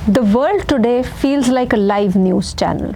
The world today feels like a live news channel.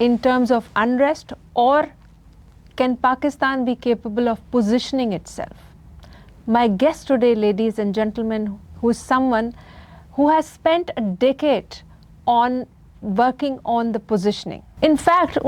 in terms of unrest, or can Pakistan be capable of positioning itself? My guest today, ladies and gentlemen, who is someone who has spent a decade on working on the positioning. In fact,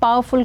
powerful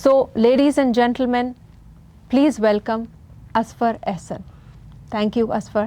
So, ladies and gentlemen, please welcome Asfar Ehsan. Thank you, Asfar.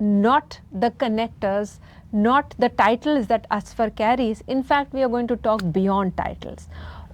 not the connectors, not the titles that Asfar carries. In fact, we are going to talk beyond titles.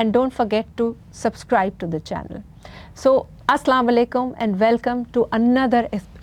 and don't forget to subscribe to the channel. So, Assalamu alaikum and welcome to another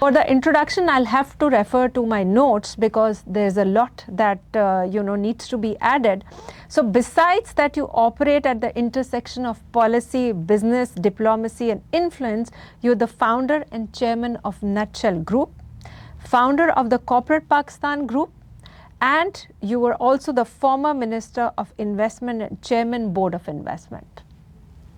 For the introduction, I'll have to refer to my notes because there's a lot that needs to be added. So besides that, you operate at the intersection of policy, business, diplomacy and influence. You're the founder and chairman of Nutshell Group, founder of the Corporate Pakistan Group, and you were also the former Minister of Investment and Chairman Board of Investment.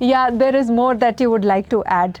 Yeah, there is more that you would like to add.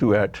to add.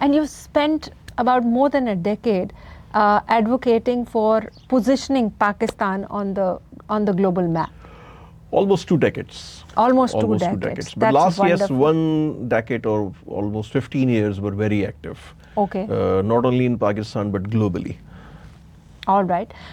And you spent about more than a decade advocating for positioning Pakistan on the global map. Almost 2 decades. Almost two decades. But That's last yes, wonderful. 1 decade or almost 15 years were very active. Okay. Not only in Pakistan but globally. All right.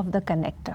of the connector.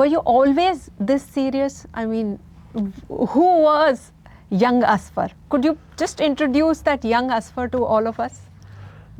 Were you always this serious? I mean, who was young Asfar? Could you just introduce that young Asfar to all of us?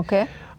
Okay.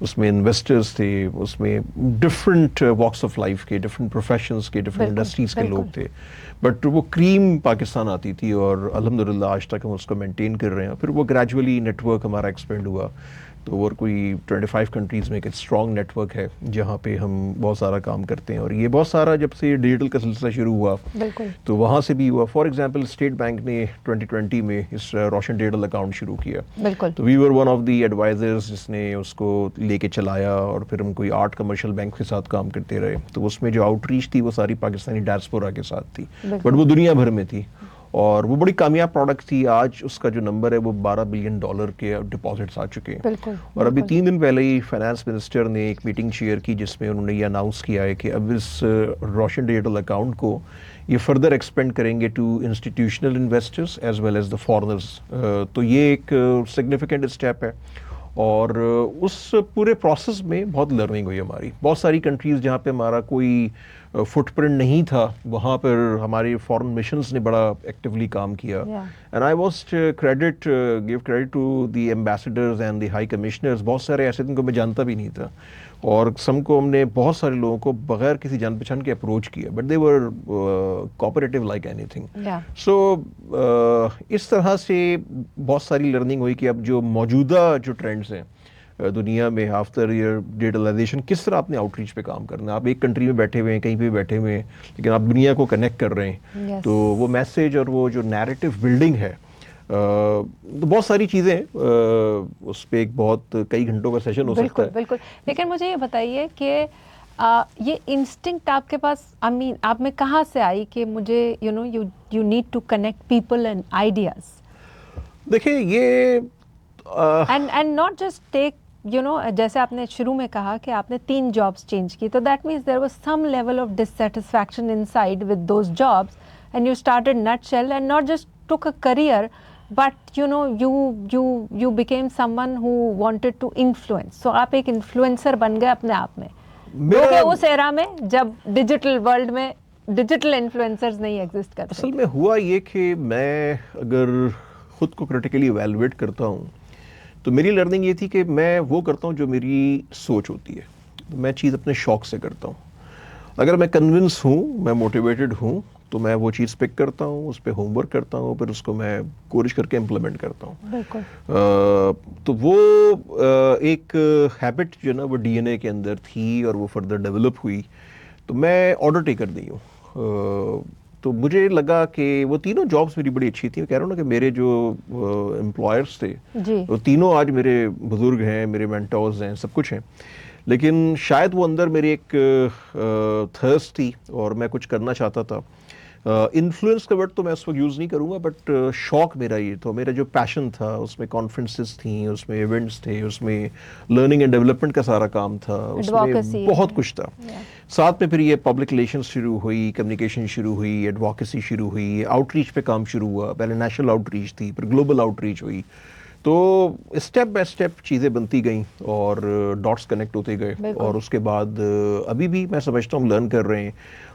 اس میں investors تھے, اس میں different walks of life کے, different professions کے, different industries کے لوگ تھے, but وہ کریم پاکستان آتی تھی, اور الحمدللہ آج تک ہم اس کو مینٹین کر رہے ہیں. پھر وہ گریجولی نیٹ ورک ہمارا ایکسپینڈ ہوا, تو اور کوئی 25 کنٹریز میں ایک اسٹرانگ نیٹ ورک ہے جہاں پہ ہم بہت سارا کام کرتے ہیں. اور یہ بہت سارا جب سے ڈیجیٹل کا سلسلہ شروع ہوا تو وہاں سے بھی ہوا. فار ایگزامپل اسٹیٹ بینک نے 2020 میں اس روشن ڈیجیٹل اکاؤنٹ شروع کیا, تو وی ور ون آف دی ایڈوائزرز جس نے اس کو لے کے چلایا, اور پھر ہم کوئی 8 کمرشل بینک کے ساتھ کام کرتے رہے. تو اس میں جو آؤٹ ریچ تھی وہ ساری پاکستانی ڈائسپورا کے ساتھ تھی, بٹ وہ دنیا بھر میں تھی, اور وہ بڑی کامیاب پروڈکٹ تھی. آج اس کا جو نمبر ہے وہ $12 بلین کے ڈپازٹس آ چکے ہیں. اور ابھی 3 دن پہلے ہی فائنانس منسٹر نے ایک میٹنگ چیئر کی جس میں انہوں نے یہ اناؤنس کیا ہے کہ اب اس روشن ڈیجیٹل اکاؤنٹ کو یہ فردر ایکسپینڈ کریں گے to institutional investors as well as the foreigners. تو یہ ایک سگنیفیکنٹ اسٹیپ ہے, اور اس پورے پروسیس میں بہت لرننگ ہوئی ہماری. بہت ساری کنٹریز جہاں پہ ہمارا کوئی فٹ پرنٹ نہیں تھا, وہاں پر ہمارے فورن مشنز نے بڑا ایکٹیولی کام کیا, and I was give credit to the ambassadors and the high commissioners. بہت سارے ایسے جن کو میں جانتا بھی نہیں تھا, اور سم کو ہم نے بہت سارے لوگوں کو بغیر کسی جان پہچان کے اپروچ کیا, but they were cooperative like اینی تھنگ. سو اس طرح سے بہت ساری لرننگ ہوئی کہ اب جو موجودہ جو ٹرینڈز ہیں دنیا میں آفٹر ایئر ڈیجیٹلائزیشن, کس طرح اپنے آؤٹ ریچ پہ کام کرنا ہے. آپ ایک کنٹری میں بیٹھے ہوئے ہیں, کہیں پہ بیٹھے ہوئے ہیں, لیکن آپ دنیا کو کنیکٹ کر رہے ہیں. تو وہ میسیج اور وہ جو نیریٹو بلڈنگ ہے, تو بہت ساری چیزیں اس پہ ایک بہت کئی گھنٹوں کا سیشن ہو سکتا ہے. بالکل. لیکن مجھے یہ بتائیے کہ یہ انسٹنکٹ آپ کے پاس آپ میں کہاں سے آئی کہ مجھے you need to connect people and ideas. دیکھیں یہ اینڈ ناٹ جسٹ ٹیک جیسے آپ نے شروع میں کہا کہ آپ نے 3 جابس چینج کی, تو that means there was some level of dissatisfaction inside with those jobs, and you started Nutshell and not just took a career, but you became someone who wanted to influence. So آپ ایک influencer بن گئے اپنے آپ میں, کیونکہ اس ایرا میں جب digital world میں ڈیجیٹل انفلوئنسرز نہیں ایگزسٹ کرتے. اصل میں ہوا یہ کہ میں اگر خود کو کرٹیکلی ایویلویٹ کرتا ہوں تو میری لرننگ یہ تھی کہ میں وہ کرتا ہوں جو میری سوچ ہوتی ہے. میں چیز اپنے شوق سے کرتا ہوں. اگر میں کنونس ہوں, میں موٹیویٹڈ ہوں, تو میں وہ چیز پک کرتا ہوں, اس پہ ہوم ورک کرتا ہوں, پھر اس کو میں کوشش کر کے امپلیمنٹ کرتا ہوں. بالکل. تو وہ ایک ہیبٹ جو نا وہ ڈی این اے کے اندر تھی, اور وہ فردر ڈیولپ ہوئی. تو میں آرڈر ٹیکر نہیں ہوں, تو مجھے لگا کہ وہ تینوں جابس میری بڑی اچھی تھیں. کہہ رہا ہوں نا کہ میرے جو امپلائرس تھے وہ تینوں آج میرے بزرگ ہیں, میرے مینٹورز ہیں, سب کچھ ہیں. لیکن شاید وہ اندر میری ایک تھرسٹ تھی, اور میں کچھ کرنا چاہتا تھا. انفلوئنس کا ورڈ تو میں اس وقت یوز نہیں کروں گا, بٹ شوق میرا یہ تھا. میرا جو پیشن تھا اس میں کانفرنسز تھیں, اس میں ایونٹس تھے, اس میں لرننگ اینڈ ڈیولپمنٹ کا سارا کام تھا, اس میں بہت کچھ تھا. ساتھ میں پھر یہ پبلک ریلیشنز شروع ہوئی, کمیونیکیشن شروع ہوئی, ایڈووکیسی شروع ہوئی, آؤٹ ریچ پہ کام شروع ہوا. پہلے نیشنل آؤٹ ریچ تھی, پھر گلوبل آؤٹ ریچ ہوئی. تو اسٹیپ بائی اسٹیپ چیزیں بنتی گئیں اور ڈاٹس کنیکٹ ہوتے گئے. اور اس کے بعد ابھی بھی میں سمجھتا ہوں لرن کر رہے ہیں.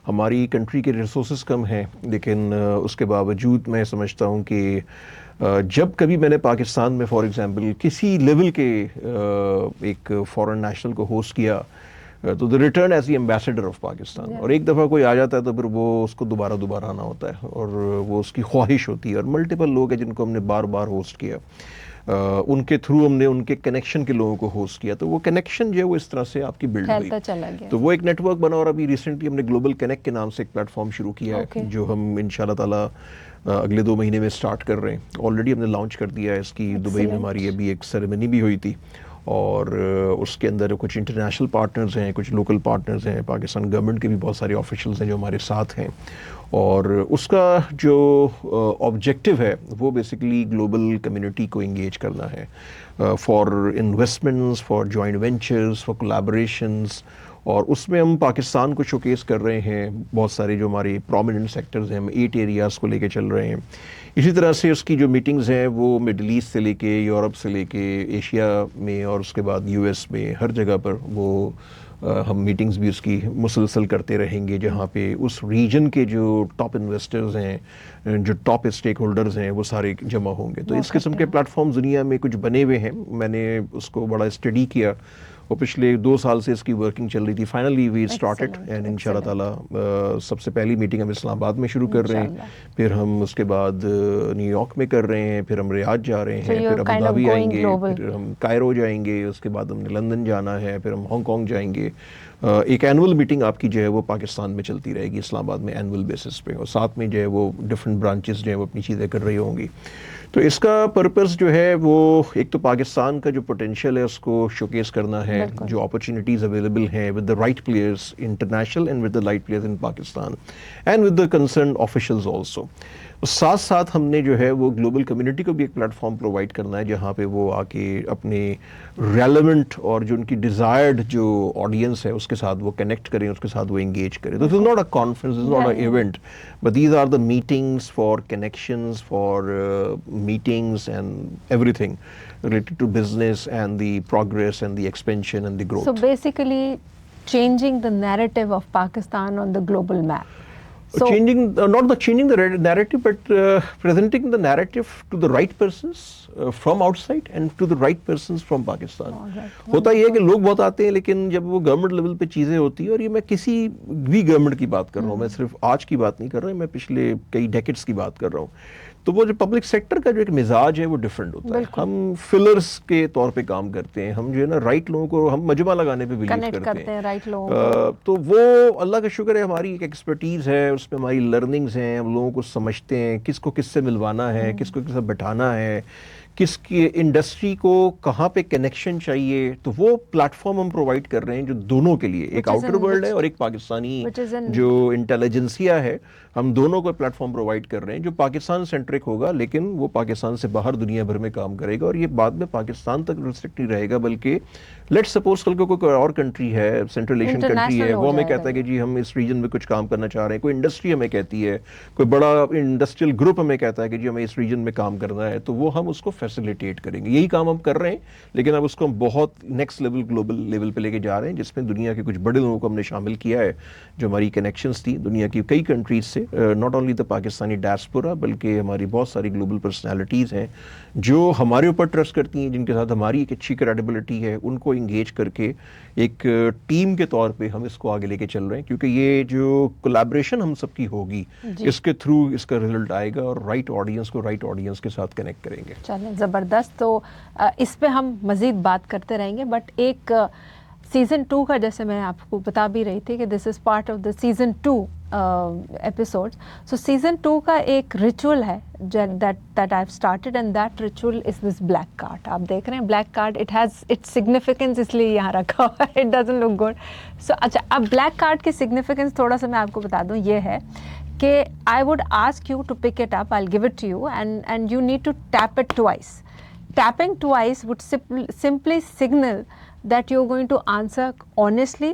ہماری کنٹری کے ریسورسز کم ہیں, لیکن اس کے باوجود میں سمجھتا ہوں کہ جب کبھی میں نے پاکستان میں فار ایگزامپل کسی لیول کے ایک فورن نیشنل کو ہوسٹ کیا, تو the return as the ambassador of Pakistan. اور ایک دفعہ کوئی آ جاتا ہے تو پھر وہ اس کو دوبارہ آنا ہوتا ہے, اور وہ اس کی خواہش ہوتی ہے. اور ملٹیپل لوگ ہیں جن کو ہم نے بار بار ہوسٹ کیا, ان کے تھرو ہم نے ان کے کنیکشن کے لوگوں کو ہوسٹ کیا. تو وہ کنیکشن جو ہے وہ اس طرح سے آپ کی بلڈ ہوئی, تو وہ ایک نیٹ ورک بنا. اور ابھی ریسنٹلی ہم نے گلوبل کنیکٹ کے نام سے ایک پلیٹ فارم شروع کیا ہے, جو ہم ان شاء اللہ تعالیٰ اگلے 2 مہینے میں اسٹارٹ کر رہے ہیں. آلریڈی ہم نے لانچ کر دیا ہے اس کی. دبئی میں ہماری ابھی ایک سیریمنی بھی ہوئی تھی, اور اس کے اندر کچھ انٹرنیشنل پارٹنرز ہیں, کچھ لوکل پارٹنرز ہیں, پاکستان گورنمنٹ کے بھی بہت سارے آفیشلز ہیں جو ہمارے ساتھ ہیں. اور اس کا جو آبجیکٹیو ہے وہ بیسیکلی گلوبل کمیونٹی کو انگیج کرنا ہے, for investments, for joint ventures, for collaborations. اور اس میں ہم پاکستان کو شوکیس کر رہے ہیں. بہت سارے جو ہمارے پرومیننٹ سیکٹرز ہیں, ہم 8 ایریاز کو لے کے چل رہے ہیں. اسی طرح سے اس کی جو میٹنگز ہیں وہ مڈل ایسٹ سے لے کے یورپ سے لے کے ایشیا میں, اور اس کے بعد یو ایس میں, ہر جگہ پر وہ ہم میٹنگز بھی اس کی مسلسل کرتے رہیں گے, جہاں پہ اس ریجن کے جو ٹاپ انویسٹرز ہیں, جو ٹاپ اسٹیک ہولڈرز ہیں, وہ سارے جمع ہوں گے. تو اس قسم کے پلیٹ فارمز دنیا میں کچھ بنے ہوئے ہیں. میں نے اس کو بڑا اسٹڈی کیا, اور پچھلے 2 سال سے اس کی ورکنگ چل رہی تھی. فائنلی وی اسٹارٹڈ اینڈ ان شاء اللہ تعالیٰ سب سے پہلی میٹنگ ہم اسلام آباد میں شروع کر رہے ہیں, پھر ہم اس کے بعد نیو یارک میں کر رہے ہیں, پھر ہم ریاض جا رہے ہیں, پھر ابو ظہبی آئیں گے, پھر ہم کائرو جائیں گے, اس کے بعد ہم نے لندن جانا ہے, پھر ہم ہانگ کانگ جائیں گے. ایک اینول میٹنگ آپ کی جو ہے وہ پاکستان میں چلتی رہے گی اسلام آباد میں اینول بیسس پہ, اور ساتھ میں جو ہے وہ ڈفرینٹ برانچز جو ہیں وہ اپنی چیزیں کر رہی ہوں گی. تو اس کا پرپز جو ہے وہ ایک تو پاکستان کا جو پوٹینشیل ہے اس کو شوکیس کرنا ہے, جو اپرچونیٹیز اویلیبل ہیں with the right players international and with the right players in Pakistan and with the concerned officials also. ساتھ ساتھ ہم نے جو ہے وہ گلوبل کمیونٹی کو بھی ایک پلیٹ فارم پرووائڈ کرنا ہے جہاں پہ وہ آ کے اپنے ریلیونٹ اور جو ان کی ڈیزائرڈ جو آڈینس ہے اس کے ساتھ وہ کنیکٹ کریں, اس کے ساتھ وہ انگیج کریں. This is not a conference, this is not a event, but these are the meetings for connections, for meetings and everything related to business and the progress and the expansion and the growth. So basically changing the narrative of Pakistan on the global map. So changing the narrative, but presenting the narrative to the right persons from outside and to the right persons from Pakistan. ہوتا یہ ہے کہ لوگ بہت آتے ہیں لیکن جب وہ گورنمنٹ لیول پہ چیزیں ہوتی ہیں, اور یہ میں کسی بھی گورنمنٹ کی بات کر رہا ہوں, میں صرف آج کی بات نہیں کر رہا, میں پچھلے کئی ڈیکیڈز کی بات کر رہا ہوں, تو وہ جو پبلک سیکٹر کا جو ایک مزاج ہے وہ ڈفرینٹ ہوتا ہے. ہم فلرز کے طور پہ کام کرتے ہیں, ہم جو ہے نا رائٹ لوگوں کو ہم مجمع لگانے پہ بلیو کرتے ہیں, رائٹ لوگوں تو وہ اللہ کا شکر ہے ہماری ایک ایکسپرٹیز ہے, اس میں ہماری لرننگز ہیں, ہم لوگوں کو سمجھتے ہیں کس کو کس سے ملوانا ہے, کس کو کس سے بٹھانا ہے, کس کی انڈسٹری کو کہاں پہ کنیکشن چاہیے. تو وہ پلیٹ فارم ہم پرووائڈ کر رہے ہیں جو دونوں کے لیے, ایک آؤٹر ورلڈ ہے اور ایک پاکستانی جو انٹیلیجنسیا ہے, ہم دونوں کو پلیٹ فارم پرووائڈ کر رہے ہیں جو پاکستان سینٹرک ہوگا لیکن وہ پاکستان سے باہر دنیا بھر میں کام کرے گا. اور یہ بعد میں پاکستان تک ریسٹرکٹ نہیں رہے گا, بلکہ لیٹ سپوز کل کو کوئی اور کنٹری ہے, سینٹرل ایشین کنٹری ہے, وہ ہمیں کہتا ہے کہ جی ہم اس ریجن میں کچھ کام کرنا چاہ رہے ہیں, کوئی انڈسٹری ہمیں کہتی ہے, کوئی بڑا انڈسٹریل گروپ ہمیں کہتا ہے کہ جی ہمیں اس ریجن میں کام کرنا ہے, تو وہ ہم اس کو فیسیلیٹیٹ کریں گے. یہی کام ہم کر رہے ہیں, لیکن اب اس کو ہم بہت نیکسٹ لیول گلوبل لیول پہ لے کے جا رہے ہیں, جس میں دنیا کے کچھ بڑے لوگوں کو ہم نے شامل کیا ہے, جو ہماری کنیکشنز تھی دنیا کی کئی کنٹریز سے, not only the Pakistani diaspora بلکہ ہماری بہت ساری گلوبل پرسنالٹیز ہیں جو ہمارے اوپر ٹرسٹ کرتی ہیں, جن کے ساتھ ہماری ایک اچھی کریڈیبلٹی ہے, ان کو انگیج کر کے ایک ٹیم کے طور پہ ہم اس کو آگے لے کے چل رہے ہیں. کیونکہ یہ جو کولیبریشن ہم سب کی ہوگی اس کے تھرو اس کا رزلٹ آئے گا, اور رائٹ آڈینس کو رائٹ آڈینس کے ساتھ کنیکٹ کریں گے. چلیں زبردست. تو اس پہ ہم مزید بات کرتے رہیں گے, بٹ ایک سیزن 2 کا جیسے میں آپ کو بتا بھی رہی تھی کہ this is part of the season 2 episode. So season 2 کا ایک ریچول ہے that I've started, and that ritual is this black card. آپ دیکھ رہے ہیں black card, it has its significance, اس لیے یہاں رکھا ہوا ہے, it doesn't look good. So اچھا, اب black card کی significance تھوڑا سا میں آپ کو بتا دوں, یہ ہے کہ I would ask you to pick it up, I'll give it to you, and you need to tap it twice. Tapping twice would simply signal that you're going to answer honestly,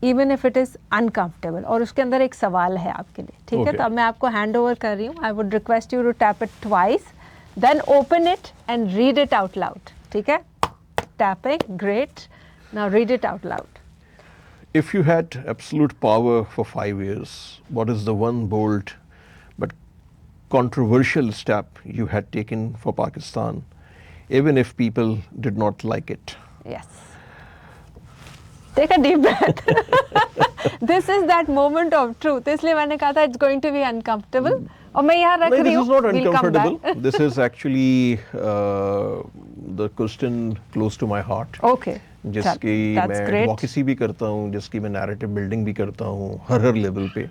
even if it is uncomfortable. اور اس کے اندر ایک سوال ہے آپ کے لیے, ٹھیک ہے؟ تو اب میں آپ کو ہینڈ اوور کر رہی ہوں. I would request you to tap it twice, then open it and read it out loud. ٹھیک ہے? Tapping, great. Now read it out loud. If you had absolute power for 5 years, what is the one bold but controversial step you had taken for Pakistan, even if people did not like it? Yes. Take a deep breath. This is that moment of truth. اس لیے میں نے کہا تھا it's going to be uncomfortable. اور میں یہاں رکھ رہی ہوں. This is not uncomfortable. This is actually the question close to my heart. Okay. جس کی میں ایڈوکیسی بھی کرتا ہوں, جس کی میں نیریٹو بلڈنگ بھی کرتا ہوں ہر لیول پہ.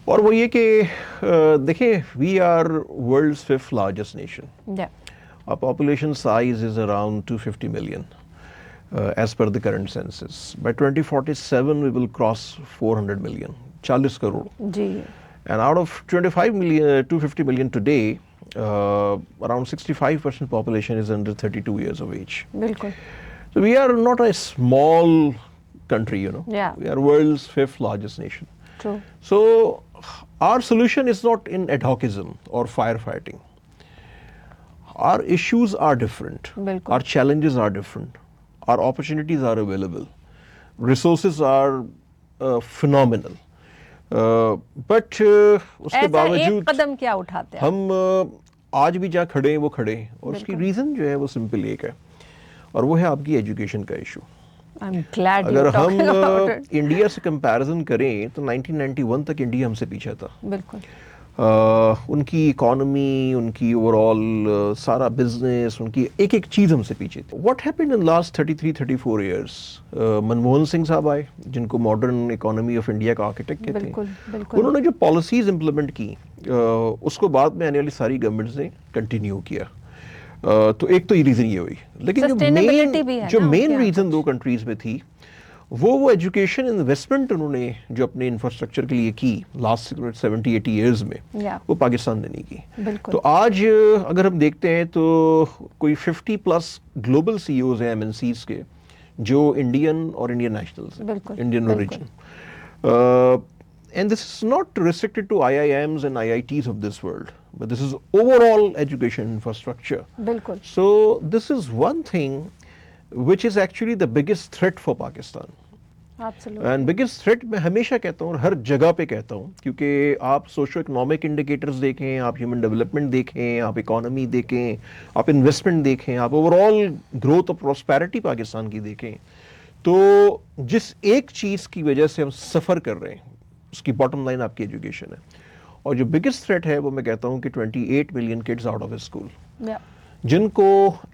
اور وہ یہ کہ دیکھیں, we are world's 5th largest nation. Yeah. Our population size is around 250 million. As per the current census. By 2047 we will cross 400 million, 40 crore. Ji. And out of 250 million today, around 65% population is under 32 years of age. Bilkul. So we are not a small country, you know. Yeah. We are world's 5th largest nation. True. So our solution is not in ad hocism or firefighting. Our issues are different. Bilkul. Our challenges are different. Our opportunities are available. Resources are phenomenal. But اس کے باوجود قدم کیا اٹھاتے ہیں ہم آج بھی جہاں کھڑے ہیں وہ کھڑے ہیں, اور اس کی ریزن جو ہے وہ سمپل ایک ہے. اور وہ ہے آپ کی ایجوکیشن کا ایشو. I'm glad اگر you're ہم talking about it. انڈیا سے کمپیریزن کریں تو 1991 تک انڈیا ہم سے پیچھے تھا. بالکل. ان کی اکانومی, ان کی اوور آل سارا بزنس, ان کی ایک ایک چیز ہم سے پیچھے تھی. What happened in last 33-34 years, Manmohan Singh صاحب آئے جن کو ماڈرن اکانومی آف انڈیا کا آرکیٹیکٹ کہتے ہیں. انہوں نے جو پالیسیز امپلیمنٹ کی اس کو بعد میں آنے والی ساری گورنمنٹس نے کنٹینیو کیا. تو ایک تو یہ ریزن یہ ہوئی, لیکن جو مین ریزن دو کنٹریز میں تھی وہ ایجوکیشن انویسٹمنٹ انہوں نے جو اپنے انفراسٹرکچر کے لیے کی لاسٹ 70-80 ایئرز میں, وہ پاکستان نے نہیں کی. تو آج اگر ہم دیکھتے ہیں تو کوئی 50+ گلوبل سی ایوز ہیں ایم این سیز کے جو انڈین اور انڈین نیشنلز ہیں, Indian origin. And this is not restricted to IIMs and IITs of this world, but this is overall education infrastructure. بالکل. So this is one thing which is actually the biggest threat for Pakistan. Absolutely. And biggest threat میں ہمیشہ کہتا ہوں اور ہر جگہ پہ کہتا ہوں, کیونکہ آپ سوشو اکنامک انڈیکیٹرز دیکھیں, آپ ہیومن ڈیولپمنٹ دیکھیں, آپ اکانومی دیکھیں, آپ انویسٹمنٹ دیکھیں, آپ اوور آل گروتھ اور پراسپیرٹی پاکستان کی دیکھیں, تو جس ایک چیز کی وجہ سے ہم سفر کر رہے ہیں اس کی باٹم لائن آپ کی ایجوکیشن ہے. اور جو بگیسٹ تھریٹ ہے وہ میں کہتا ہوں کہ 28 million kids out of school, جن کو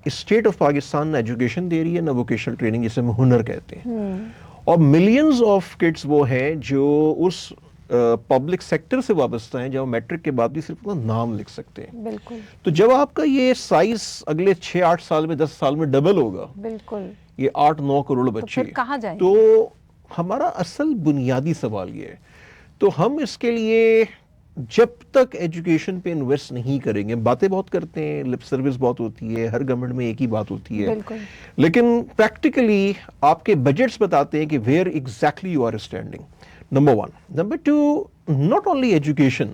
اسٹیٹ آف پاکستان نہ ایجوکیشن دے رہی ہے نہ ووکیشنل ٹریننگ, جسے ہم ہنر کہتے ہیں. اور ملینز آف کڈز وہ ہیں جو اس پبلک سیکٹر سے وابستہ ہیں جب میٹرک کے بعد بھی صرف اپنا نام لکھ سکتے ہیں. بالکل. تو جب آپ کا یہ سائز اگلے 6-8 سال میں 10 سال میں ڈبل ہوگا, بالکل, یہ 8-9 کروڑ بچے, تو کہاں جائیں؟ تو ہمارا اصل بنیادی سوال یہ ہے, تو ہم اس کے لیے جب تک ایجوکیشن پہ انویسٹ نہیں کریں گے, باتیں بہت کرتے ہیں, لپ سروس بہت ہوتی ہے, ہر گورنمنٹ میں ایک ہی بات ہوتی ہے, لیکن پریکٹیکلی آپ کے بجٹس بتاتے ہیں کہ where exactly you are standing. Number 1. Number 2, not only education,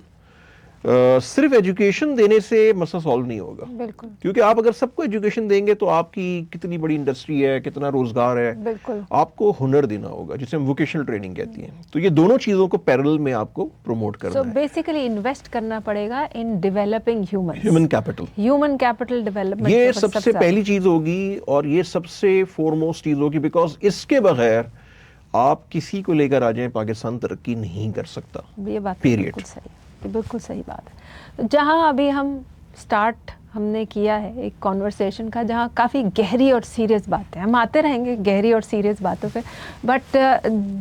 صرف ایجوکیشن دینے سے مسئلہ سالو نہیں ہوگا. بالکل. کیونکہ آپ اگر سب کو ایجوکیشن دیں گے تو آپ کی کتنی بڑی انڈسٹری ہے, کتنا روزگار ہے. بالکل. آپ کو ہنر دینا ہوگا جسے ہم ووکیشنل ٹریننگ کہتی ہیں. تو یہ دونوں چیزوں کو پیرل میں آپ کو پروموٹ کرنا ہے. سو بیسیکلی انویسٹ کرنا پڑے گا in developing human capital. Human capital development یہ سب سے پہلی چیز ہوگی اور یہ سب سے فورموسٹ چیز ہوگی, بیکاز اس کے بغیر آپ کسی کو لے کر آ جائیں پاکستان ترقی نہیں کر سکتا. یہ بات بالکل صحیح, بالکل صحیح بات ہے. جہاں ابھی ہم نے کیا ہے ایک کانورسیشن کا, جہاں کافی گہری اور سیریس باتیں, ہم آتے رہیں گے گہری اور سیریس باتوں پہ, بٹ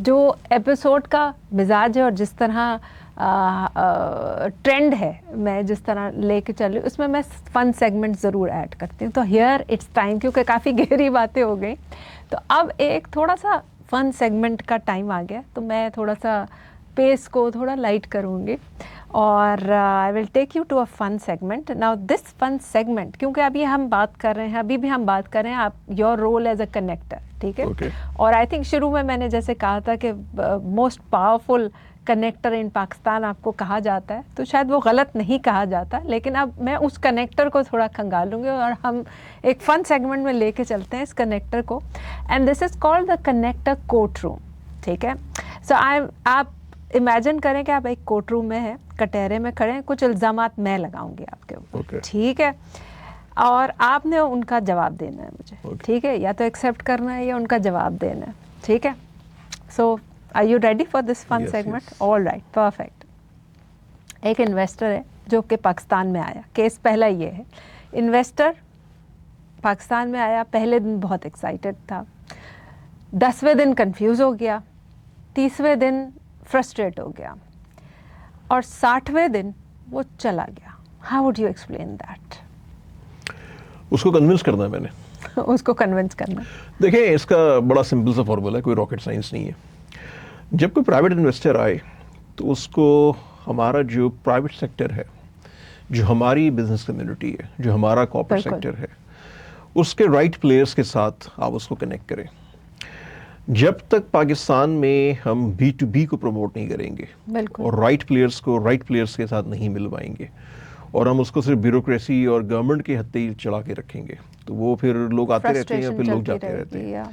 جو ایپیسوڈ کا مزاج ہے اور جس طرح ٹرینڈ ہے, میں جس طرح لے کے چل رہی ہوں, اس میں فن سیگمنٹ ضرور ایڈ کرتی ہوں. تو ہیئر اٹس ٹائم, کیونکہ کافی گہری باتیں ہو گئی, تو اب ایک تھوڑا سا فن سیگمنٹ کا ٹائم آ گیا, تو میں تھوڑا سا پیس کو تھوڑا لائٹ کروں گی اور I will take you to a fun segment. Now this fun segment, کیونکہ ابھی ہم بات کر رہے ہیں, ابھی بھی ہم بات کر رہے ہیں آپ your role as a connector, ٹھیک ہے. اور آئی تھنک شروع میں نے جیسے کہا تھا کہ موسٹ پاورفل کنیکٹر ان پاکستان آپ کو کہا جاتا ہے, تو شاید وہ غلط نہیں کہا جاتا, لیکن اب میں اس کنیکٹر کو تھوڑا کھنگالوں گی اور ہم ایک فن سیگمنٹ میں لے کے چلتے ہیں اس کنیکٹر کو, and this is called the connector court room, ٹھیک ہے. سو آپ امیجن کریں کہ آپ ایک کورٹ روم میں ہیں, کٹہرے میں کھڑے ہیں, کچھ الزامات میں لگاؤں گی آپ کے اوپر, ٹھیک ہے, اور آپ نے ان کا جواب دینا ہے مجھے, ٹھیک ہے, یا تو ایکسیپٹ کرنا ہے یا ان کا جواب دینا ہے, ٹھیک ہے. So are you ready for this fun segment? All right, perfect. ایک انویسٹر ہے جو کہ پاکستان میں آیا, کیس پہلا یہ ہے, انویسٹر پاکستان میں آیا, پہلے دن بہت ایکسائٹیڈ تھا, 10ویں دن کنفیوز ہو گیا, 30ویں دن فرسٹریٹ ہو گیا, اور 60ویں دن وہ چلا گیا. How would you explain that? اس کو کنونس کرنا ہے میں نے. اس کو کنونس کرنا. دیکھیں, اس کا بڑا سمپل سا فارمولا ہے, کوئی راکٹ سائنس نہیں ہے. جب کوئی پرائیویٹ انویسٹر آئے تو اس کو ہمارا جو پرائیویٹ سیکٹر ہے, جو ہماری بزنس کمیونٹی ہے, جو ہمارا کارپوریٹ سیکٹر ہے, اس کے رائٹ پلیئرس کے ساتھ آپ اس کو کنیکٹ کریں. جب تک پاکستان میں ہم B2B کو پروموٹ نہیں کریں گے اور رائٹ پلیئرس کو رائٹ پلیئرس کے ساتھ نہیں ملوائیں گے, اور ہم اس کو صرف بیوروکریسی اور گورنمنٹ کے ہتھے چڑھا کے رکھیں گے, تو وہ پھر لوگ آتے رہتے ہیں, پھر لوگ جاتے رہتے ہیں.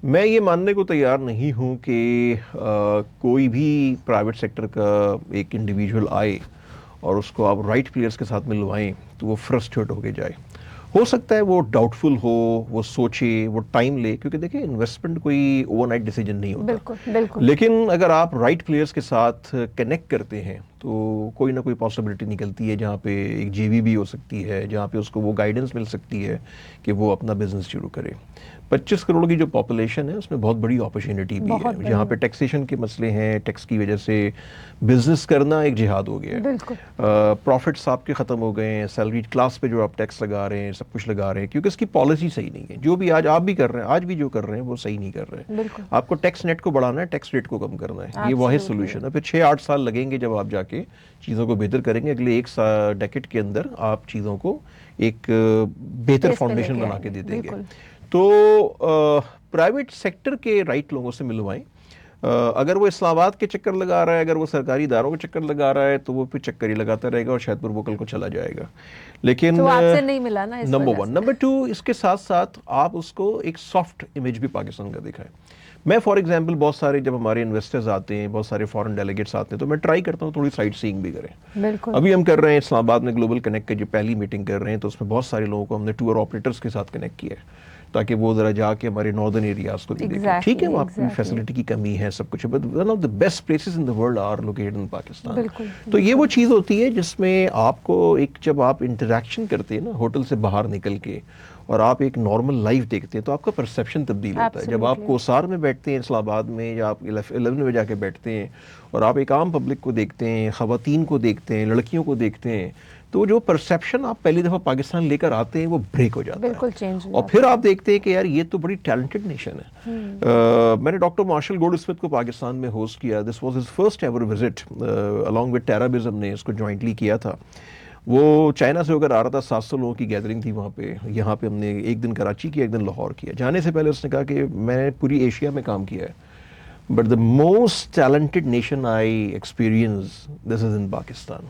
میں یہ ماننے کو تیار نہیں ہوں کہ کوئی بھی پرائیویٹ سیکٹر کا ایک انڈیویجول آئے اور اس کو آپ رائٹ پلیئرس کے ساتھ ملوائیں تو وہ فرسٹریٹ ہو کے جائے. ہو سکتا ہے وہ ڈاؤٹفل ہو, وہ سوچے, وہ ٹائم لے, کیونکہ دیکھیں انویسٹمنٹ کوئی اوور نائٹ ڈیسیجن نہیں ہوتا. بالکل بالکل. لیکن اگر آپ رائٹ پلیئرس کے ساتھ کنیکٹ کرتے ہیں تو کوئی نہ کوئی پاسبلٹی نکلتی ہے جہاں پہ ایک جے وی بھی ہو سکتی ہے, جہاں پہ اس کو وہ گائیڈنس مل سکتی ہے کہ وہ اپنا بزنس شروع کرے. 25 کروڑ کی جو پاپولیشن ہے اس میں بہت بڑی اپرچونٹی بھی ہے. جہاں پہ ٹیکسیشن کے مسئلے ہیں, ٹیکس کی وجہ سے بزنس کرنا ایک جہاد ہو گیا ہے. پروفٹس آپ کے ختم ہو گئے ہیں, سیلری کلاس پہ جو آپ ٹیکس لگا رہے ہیں, سب کچھ لگا رہے ہیں, کیونکہ اس کی پالیسی صحیح نہیں ہے. جو بھی آج آپ بھی کر رہے ہیں, آج بھی جو کر رہے ہیں وہ صحیح نہیں کر رہے ہیں. آپ کو ٹیکس نیٹ کو بڑھانا ہے, ٹیکس ریٹ کو کم کرنا ہے. یہ واحد سولوشن ہے. پھر 6-8 سال لگیں گے جب آپ جا کے چیزوں کو بہتر کریں گے. اگلے ایک ڈیکیڈ کے اندر آپ چیزوں کو ایک بہتر فاؤنڈیشن بنا کے دے دیں گے. تو پرائیویٹ سیکٹر کے رائٹ لوگوں سے ملوائیں. اگر وہ اسلام آباد کے چکر لگا رہا ہے, اگر وہ سرکاری اداروں کے چکر لگا رہا ہے, تو وہ پھر چکر ہی لگاتا رہے گا اور شاید پھر وہ کل کو چلا جائے گا. لیکن تو آپ سے نہیں ملا نا اس نمبر 1. نمبر 2, اس کے ساتھ ساتھ آپ اس کو ایک سافٹ امیج بھی پاکستان کا دکھائیں. میں فار ایگزامپل بہت سارے جب ہمارے انویسٹرز آتے ہیں, بہت سارے فارن ڈیلیگیٹس آتے ہیں, تو میں ٹرائی کرتا ہوں تھوڑی سائٹ سینگ بھی کریں. ابھی ہم کر رہے ہیں اسلام آباد میں گلوبل کنیکٹ کی جو پہلی میٹنگ کر رہے ہیں, تو اس میں بہت سارے لوگوں کو ہم نے ٹور آپریٹرز کے ساتھ کنیکٹ کیا ہے تاکہ وہ ذرا جا کے ہمارے ناردرن ایریاز کو بھی دیکھیں. ٹھیک ہے, وہاں پہ فیسلٹی کی کمی ہے, سب کچھ ہے, but one of the best places in the world are located in Pakistan. تو یہ وہ چیز ہوتی ہے جس میں آپ کو ایک جب آپ انٹریکشن کرتے ہیں نا ہوٹل سے باہر نکل کے, اور آپ ایک نارمل لائف دیکھتے ہیں, تو آپ کا پرسیپشن تبدیل ہوتا ہے. جب آپ کوسار میں بیٹھتے ہیں اسلام آباد میں, یا آپ 11 میں جا کے بیٹھتے ہیں اور آپ ایک عام پبلک کو دیکھتے ہیں, خواتین کو دیکھتے ہیں, لڑکیوں کو دیکھتے ہیں, تو جو پرسیپشن آپ پہلی دفعہ پاکستان لے کر آتے ہیں وہ بریک ہو جاتا ہے. بالکل چینج. اور پھر آپ دیکھتے ہیں کہ یار یہ تو بڑی ٹیلنٹڈ نیشن ہے. میں نے ڈاکٹر مارشل گولڈ اسمتھ کو پاکستان میں ہوسٹ کیا. This was his first ever visit along with ٹیرابزم نے اس کو جوائنٹلی کیا تھا. وہ چائنا سے ہو کر آ رہا تھا, 700 لوگوں کی گیدرنگ تھی وہاں پہ. یہاں پہ ہم نے ایک دن کراچی کیا, ایک دن لاہور کیا. جانے سے پہلے اس نے کہا کہ میں نے پوری ایشیا میں کام کیا ہے, but the most talented nation I experience this is in Pakistan.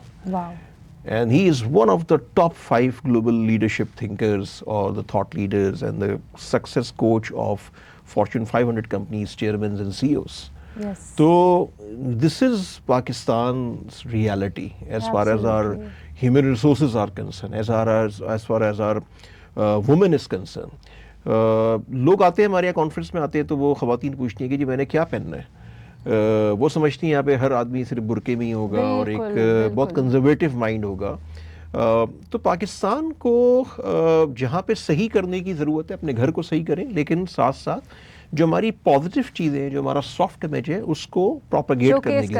And he is one of the top 5 global leadership thinkers or the thought leaders and the success coach of Fortune 500 companies, chairmen and CEOs. Yes. So this is Pakistan's reality as far as our human resources are concerned, as far as our women is concerned. لوگ آتے ہیں ہمارے یہاں conference میں آتے ہیں تو وہ خواتین پوچھتی ہیں کہ جی میں نے کیا پہننا ہے. وہ سمجھتی ہیں یہاں پہ ہر آدمی صرف برقعے میں ہی ہوگا اور ایک بہت کنزرویٹو مائنڈ ہوگا. تو پاکستان کو جہاں پہ صحیح کرنے کی ضرورت ہے, اپنے گھر کو صحیح کریں, لیکن ساتھ ساتھ جو ہماری پازیٹیو چیزیں ہیں, جو ہمارا سافٹ امیج ہے, اس کو پروپیگیٹ کرنے کی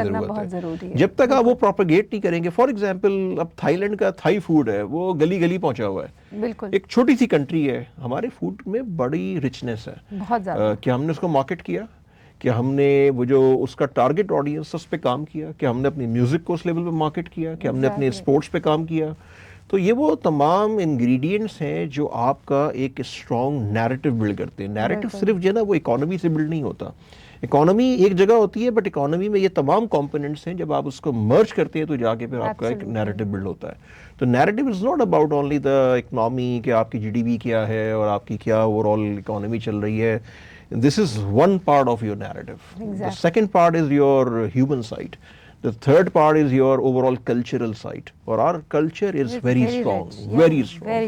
ضرورت ہے. جب تک آپ وہ پروپیگیٹ نہیں کریں گے, فار ایگزامپل اب تھائی لینڈ کا تھائی فوڈ ہے, وہ گلی گلی پہنچا ہوا ہے. ایک چھوٹی سی کنٹری ہے, ہمارے فوڈ میں بڑی رچنس ہے. کیا ہم نے اس کو مارکیٹ کیا؟ کہ ہم نے وہ جو اس کا ٹارگٹ آڈینس اس پہ کام کیا, کہ ہم نے اپنی میوزک کو اس لیول پہ مارکیٹ کیا, کہ ہم نے اپنے اسپورٹس پہ کام کیا. تو یہ وہ تمام انگریڈینٹس ہیں جو آپ کا ایک اسٹرانگ نیریٹو بلڈ کرتے ہیں. نیریٹو صرف جو ہے نا وہ اکانومی سے بلڈ نہیں ہوتا. اکانومی ایک جگہ ہوتی ہے, بٹ اکانومی میں یہ تمام کمپوننٹس ہیں, جب آپ اس کو مرج کرتے ہیں تو جا کے پھر آپ کا ایک نیریٹو بلڈ ہوتا ہے. تو narrative is not about only the economy, کہ آپ کی جی ڈی پی کیا ہے اور آپ کی کیا اوور آل اکانومی چل رہی ہے. This is one part of your narrative. Exactly. The second part is your human side. The third part is your overall cultural side. اور our culture is very strong, very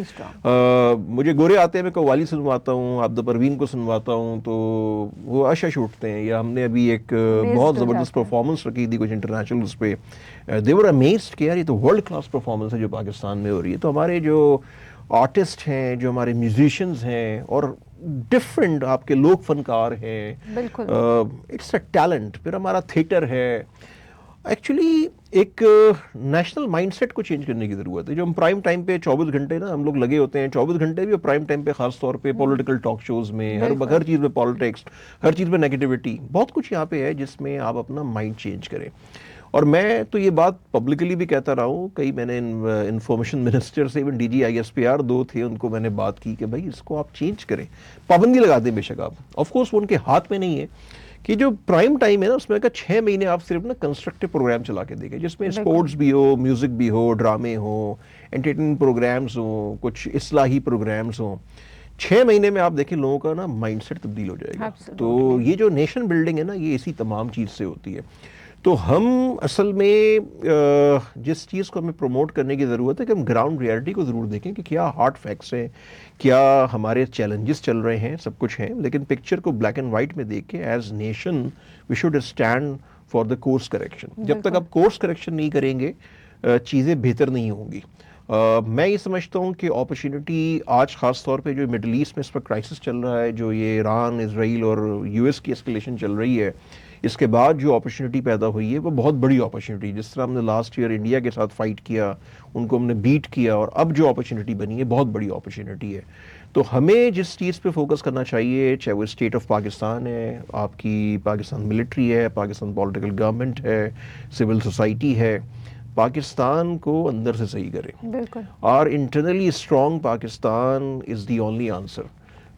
strong. مجھے گورے آتے ہیں, میں قوالی سنواتا ہوں, عبد پروین کو سنواتا ہوں, تو وہ اشش اٹھتے ہیں. یا ہم نے ابھی ایک بہت زبردست پرفارمنس رکھی تھی کچھ انٹرنیشنل اس پہ. They were amazed کہ یار یہ تو ورلڈ کلاس پرفارمنس ہے جو پاکستان میں ہو رہی ہے. تو ہمارے جو آرٹسٹ ہیں, جو ہمارے میوزیشینز ہیں, اور ڈفرینٹ آپ کے لوک فنکار ہیں, اٹس اے ٹیلنٹ. پھر ہمارا تھیٹر ہے. ایکچولی ایک نیشنل مائنڈ سیٹ کو چینج کرنے کی ضرورت ہے. جو ہم پرائم ٹائم پہ 24 گھنٹے نا ہم لوگ لگے ہوتے ہیں, 24 گھنٹے بھی, اور پرائم ٹائم پہ خاص طور پہ پولیٹیکل ٹاک شوز میں, ہر چیز میں پالیٹکس, ہر چیز میں نیگیٹیوٹی, بہت کچھ یہاں پہ ہے جس میں آپ اپنا مائنڈ چینج کریں. اور میں تو یہ بات پبلکلی بھی کہتا رہا ہوں, کئی میں نے انفارمیشن منسٹر سے, even D G I S P R 2 تھے, ان کو میں نے بات کی کہ بھائی اس کو آپ چینج کریں, پابندی لگا دیں. بے شک آپ, آف کورس وہ ان کے ہاتھ میں نہیں ہے, کہ جو پرائم ٹائم ہے نا اس میں 6 مہینے آپ صرف نا کنسٹرکٹیو پروگرام چلا کے دیکھیں, جس میں اسپورٹس بھی ہو, میوزک بھی ہو, ڈرامے ہوں, انٹرٹینمنٹ پروگرامز ہوں, کچھ اصلاحی پروگرامز ہوں. 6 مہینے میں آپ دیکھیں لوگوں کا نا مائنڈ سیٹ تبدیل ہو جائے گا. تو یہ جو نیشن بلڈنگ ہے نا, یہ اسی تمام چیز سے ہوتی ہے. تو ہم اصل میں جس چیز کو ہمیں پروموٹ کرنے کی ضرورت ہے کہ ہم گراؤنڈ ریئلٹی کو ضرور دیکھیں کہ کیا ہارڈ فیکٹس ہیں, کیا ہمارے چیلنجز چل رہے ہیں, سب کچھ ہیں, لیکن پکچر کو بلیک اینڈ وائٹ میں دیکھ کے as nation we should stand for the course correction. جب تک آپ کورس کریکشن نہیں کریں گے چیزیں بہتر نہیں ہوں گی. میں یہ سمجھتا ہوں کہ اپرچونٹی آج خاص طور پہ جو مڈل ایسٹ میں اس وقت کرائسس چل رہا ہے, جو یہ ایران, اسرائیل اور یو ایس کی اسکلیشن چل رہی ہے, اس کے بعد جو اپرچونٹی پیدا ہوئی ہے وہ بہت بڑی اپرچونٹی. جس طرح ہم نے لاسٹ ایئر انڈیا کے ساتھ فائٹ کیا, ان کو ہم نے بیٹ کیا, اور اب جو اپرچونٹی بنی ہے بہت بڑی اپرچونٹی ہے. تو ہمیں جس چیز پہ فوکس کرنا چاہیے, چاہے وہ اسٹیٹ آف پاکستان ہے, آپ کی پاکستان ملٹری ہے, پاکستان پولیٹیکل گورنمنٹ ہے, سول سوسائٹی ہے, پاکستان کو اندر سے صحیح کریں. بالکل. اور internally strong Pakistan is the only answer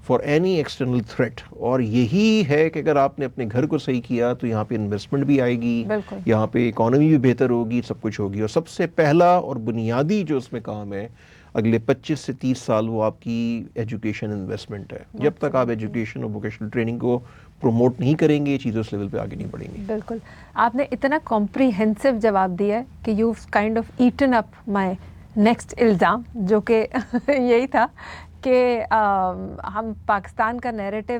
for any external threat. اور یہی ہے کہ اگر آپ نے اپنے گھر کو صحیح کیا تو یہاں پہ انویسٹمنٹ بھی آئے گی, یہاں پہ اکانومی بھی بہتر ہوگی, سب کچھ ہوگی. اور سب سے پہلا اور بنیادی جو اس میں کام ہے اگلے 25 سے 30 سال وہ آپ کی ایجوکیشن انویسٹمنٹ ہے. جب تک آپ ایجوکیشن اور ووکیشنل ٹریننگ کو پروموٹ نہیں کریں گے, یہ چیزیں اس لیول پہ آگے نہیں بڑھیں گی. بالکل. آپ نے اتنا کمپریہنسو جواب دیا ہے کہ you kind of eaten up my next الزام, جو کہ یہی تھا کہ ہم پاکستان کا نیریٹو,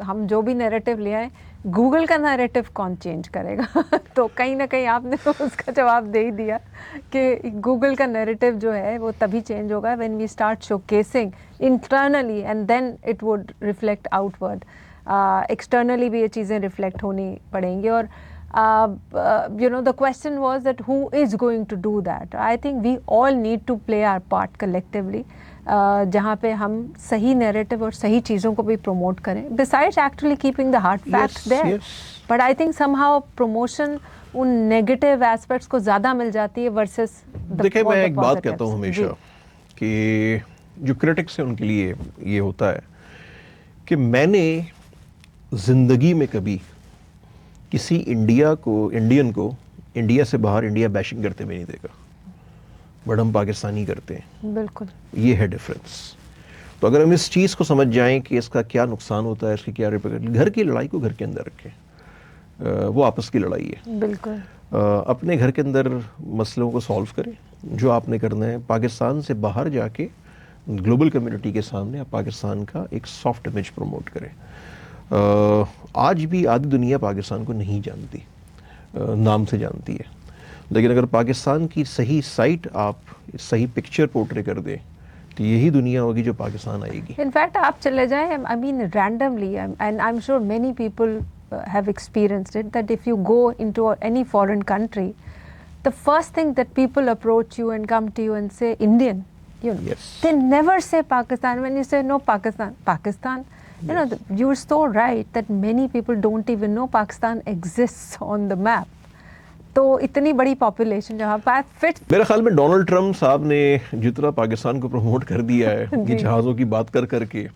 ہم جو بھی نیریٹو لے آئیں, گوگل کا نیریٹو کون چینج کرے گا؟ تو کہیں نہ کہیں آپ نے اس کا جواب دے ہی دیا کہ گوگل کا نیریٹو جو ہے وہ تبھی چینج ہوگا when we start showcasing internally and then it would reflect outward. Externally بھی یہ چیزیں ریفلیکٹ ہونی پڑیں گی. اور you know the question was that who is going to do that? I think we all need to play our part collectively, جہاں پہ ہم صحیح نیریٹو اور صحیح چیزوں کو بھی پروموٹ کریں, besides actually keeping the hard facts there. But I think somehow promotion in negative aspects کو زیادہ مل جاتی ہے ورسز. دیکھیں میں ایک بات کہتا ہوں ہمیشہ کہ جو کرٹکس ہیں ان کے لیے یہ ہوتا ہے کہ میں نے زندگی میں کبھی کسی انڈین کو انڈیا سے باہر انڈیا بیشنگ کرتے ہوئے نہیں دیکھا, بٹ ہم پاکستانی کرتے ہیں. بالکل, یہ ہے ڈفرینس. تو اگر ہم اس چیز کو سمجھ جائیں کہ اس کا کیا نقصان ہوتا ہے, اس کی کیا ریپرکشن, گھر کی لڑائی کو گھر کے اندر رکھیں, وہ آپس کی لڑائی ہے. بالکل. اپنے گھر کے اندر مسئلوں کو سالو کریں, جو آپ نے کرنا ہے. پاکستان سے باہر جا کے گلوبل کمیونٹی کے سامنے آپ پاکستان کا ایک سافٹ امیج پروموٹ کریں. آج بھی آدھی دنیا پاکستان کو نہیں جانتی, نام سے جانتی ہے, لیکن اگر پاکستان کی صحیح سائٹ آپ صحیح پکچر پورٹرے کر دیں تو یہی دنیا ہوگی جو پاکستان آئے گی. ان فیکٹ آپ چلے جائیں, I mean randomly, and I am sure many people have experienced it, that if you go into any foreign country, the first thing that people approach you and come to you and say Indian, you know, Yes. they never say Pakistan. When you say no, Pakistan, you know, you're so right that many people don't even know Pakistan exists on the map. تو اتنی بڑی population جہاں پر fit. میرے خیال میں Donald Trump صاحب نے جتنا پاکستان کو پروموٹ کر دیا ہے یہ جہازوں کی بات کر کے,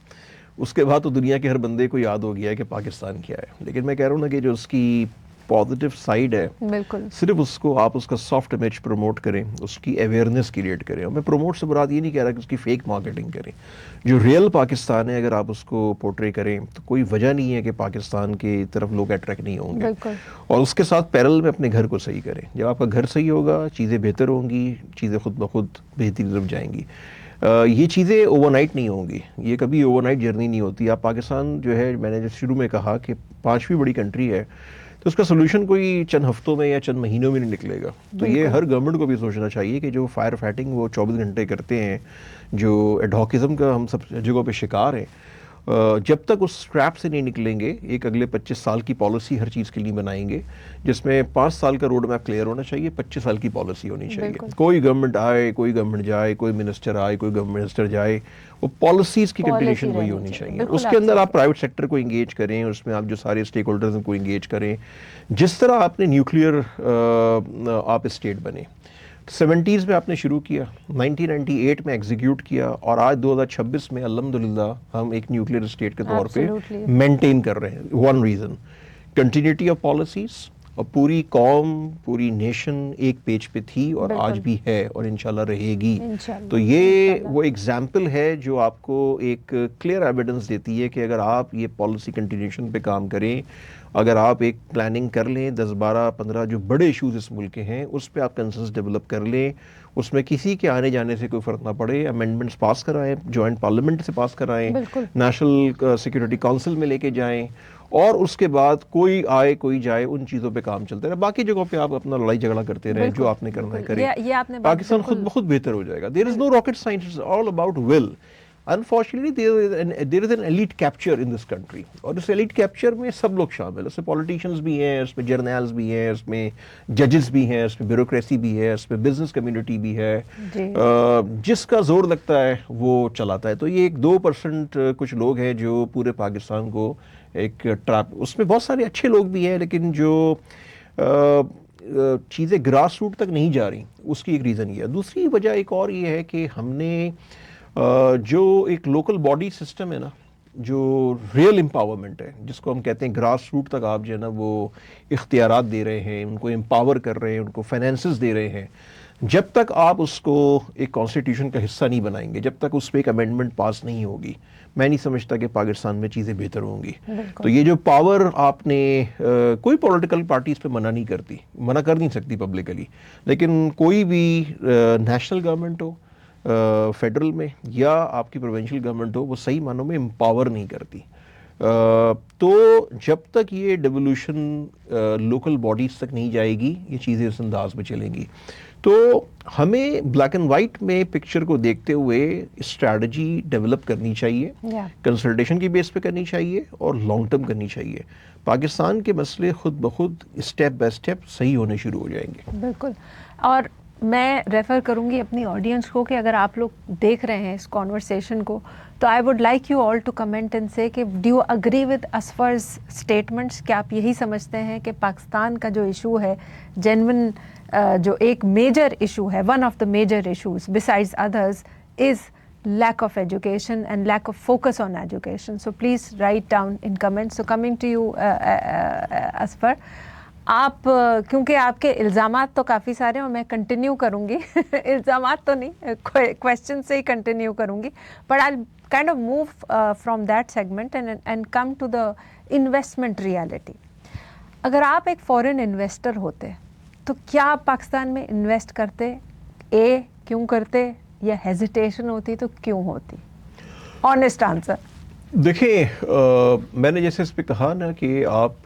اس کے بعد تو دنیا کے ہر بندے کو یاد ہو گیا ہے کہ پاکستان کیا ہے. لیکن میں کہہ رہا ہوں نا کہ جو اس کی پازیٹیو سائڈ ہے, بالکل, صرف اس کو آپ اس کا سافٹ امیج پروموٹ کریں, اس کی اویئرنیس کریٹ کریں. اور میں پروموٹ سے مراد یہ نہیں کہہ رہا کہ اس کی فیک مارکیٹنگ کریں. جو ریئل پاکستان ہے اگر آپ اس کو پورٹرے کریں تو کوئی وجہ نہیں ہے کہ پاکستان کی طرف لوگ اٹریکٹ نہیں ہوں گے. بالکل. اور اس کے ساتھ پیرل میں اپنے گھر کو صحیح کریں. جب آپ کا گھر صحیح ہوگا چیزیں بہتر ہوں گی, چیزیں خود بخود بہتری طرف جائیں گی. یہ چیزیں اوور نائٹ نہیں ہوں گی, یہ کبھی اوور نائٹ جرنی نہیں ہوتی. آپ پاکستان جو ہے, میں نے جو شروع میں کہا کہ 5ویں بڑی کنٹری ہے, تو اس کا سولوشن کوئی چند ہفتوں میں یا چند مہینوں میں نہیں نکلے گا. تو یہ ہر گورنمنٹ کو بھی سوچنا چاہیے کہ جو فائر فائٹنگ وہ 24 گھنٹے کرتے ہیں, جو ایڈہاکزم کا ہم سب جگہوں پہ شکار ہیں, جب تک اس ٹریپ سے نہیں نکلیں گے, ایک اگلے 25 سال کی پالیسی ہر چیز کے لیے بنائیں گے, جس میں 5 سال کا روڈ میپ کلیئر ہونا چاہیے, 25 سال کی پالیسی ہونی چاہیے. کوئی گورنمنٹ آئے, کوئی گورنمنٹ جائے, کوئی منسٹر آئے, کوئی منسٹر جائے, وہ پالیسیز کی کنٹینیوشن وہی ہونی چاہیے. اس کے اندر آپ پرائیویٹ سیکٹر کو انگیج کریں, اس میں آپ جو سارے اسٹیک ہولڈرز کو انگیج کریں. جس طرح آپ نے نیوکلیئر آپ اسٹیٹ بنے, 70s میں آپ نے شروع کیا, 1998 میں ایگزیکیوٹ کیا, اور آج 2026 میں الحمدللہ ہم ایک نیوکلیئر اسٹیٹ کے طور پہ مینٹین کر رہے ہیں. One reason, continuity of policies اور پوری قوم پوری نیشن ایک پیج پہ تھی اور آج بھی ہے اور انشاءاللہ رہے گی. تو یہ وہ ایگزامپل ہے جو آپ کو ایک کلیئر ایویڈنس دیتی ہے کہ اگر آپ یہ پالیسی کنٹینیوشن پہ کام کریں, اگر آپ ایک پلاننگ کر لیں 10 12 15 جو بڑے ایشوز اس ملک کے ہیں اس پہ آپ کنسنس ڈیولپ کر لیں, اس میں کسی کے آنے جانے سے کوئی فرق نہ پڑے, امینڈمنٹس پاس کرائیں, جوائنٹ پارلیمنٹ سے پاس کرائیں, نیشنل سیکورٹی کونسل میں لے کے جائیں, اور اس کے بعد کوئی آئے کوئی جائے ان چیزوں پہ کام چلتا رہے. باقی جگہوں پہ آپ اپنا لڑائی جھگڑا کرتے رہیں, جو آپ نے کرنا ہے کریں, پاکستان خود بخود بہتر ہو جائے گا. There is no rocket science, it's all about will. Unfortunately, there is an elite capture in this country, اور اس elite capture میں سب لوگ شامل, اس میں politicians بھی ہیں, اس میں جرنیلز بھی ہیں, اس میں ججز بھی ہیں, اس میں بیوروکریسی بھی ہے, اس میں بزنس کمیونٹی بھی ہے, جس کا زور لگتا ہے وہ چلاتا ہے. تو یہ ایک 2% کچھ لوگ ہیں جو پورے پاکستان کو ایک ٹریپ, اس میں بہت سارے اچھے لوگ بھی ہیں لیکن جو چیزیں گراس روٹ تک نہیں جا رہی, اس کی ایک ریزن یہ ہے. دوسری وجہ ایک اور یہ ہے کہ ہم نے جو ایک لوکل باڈی سسٹم ہے نا, جو ریئل امپاورمنٹ ہے, جس کو ہم کہتے ہیں گراس روٹ تک آپ جو ہے نا وہ اختیارات دے رہے ہیں, ان کو امپاور کر رہے ہیں, ان کو فائنینسز دے رہے ہیں, جب تک آپ اس کو ایک کانسٹیٹیوشن کا حصہ نہیں بنائیں گے, جب تک اس پہ ایک امینڈمنٹ پاس نہیں ہوگی, میں نہیں سمجھتا کہ پاکستان میں چیزیں بہتر ہوں گی. تو یہ جو پاور آپ نے, کوئی پولیٹیکل پارٹی اس پہ منع نہیں کرتی, منع کر نہیں سکتی پبلکلی, لیکن کوئی بھی نیشنل گورنمنٹ ہو فیڈرل میں یا آپ کی پروونشل گورنمنٹ ہو, وہ صحیح معنوں میں امپاور نہیں کرتی. تو جب تک یہ ڈیولوشن لوکل باڈیز تک نہیں جائے گی, یہ چیزیں اس انداز میں چلیں گی. تو ہمیں بلیک اینڈ وائٹ میں پکچر کو دیکھتے ہوئے اسٹریٹجی ڈیولپ کرنی چاہیے, کنسلٹیشن کی بیس پہ کرنی چاہیے اور لانگ ٹرم کرنی چاہیے. پاکستان کے مسئلے خود بخود اسٹیپ بائی اسٹیپ صحیح ہونے شروع ہو جائیں گے. بالکل. اور میں ریفر کروں گی اپنی آڈینس کو کہ اگر آپ لوگ دیکھ رہے ہیں اس کانورسیشن کو, تو I would like you all to comment and say کہ do you agree with Asfar's statements, کہ آپ یہی سمجھتے ہیں کہ پاکستان کا جو ایشو ہے جینون, جو ایک میجر ایشو ہے, one of the major issues besides others is lack of education and lack of focus on education. So please write down in comments. So coming to you, Asfar, آپ کیونکہ آپ کے الزامات تو کافی سارے ہیں اور میں کنٹینیو کروں گی الزامات تو نہیں, کویسچن سے ہی کنٹینیو کروں گی, but I kind of move from that segment and come to the investment reality. اگر آپ ایک فورن انویسٹر ہوتے تو کیا آپ پاکستان میں انویسٹ کرتے؟ کیوں کرتے, یا ہیزیٹیشن ہوتی تو کیوں ہوتی؟ Honest answer. دیکھیں, میں نے جیسے اس پہ کہا نا کہ آپ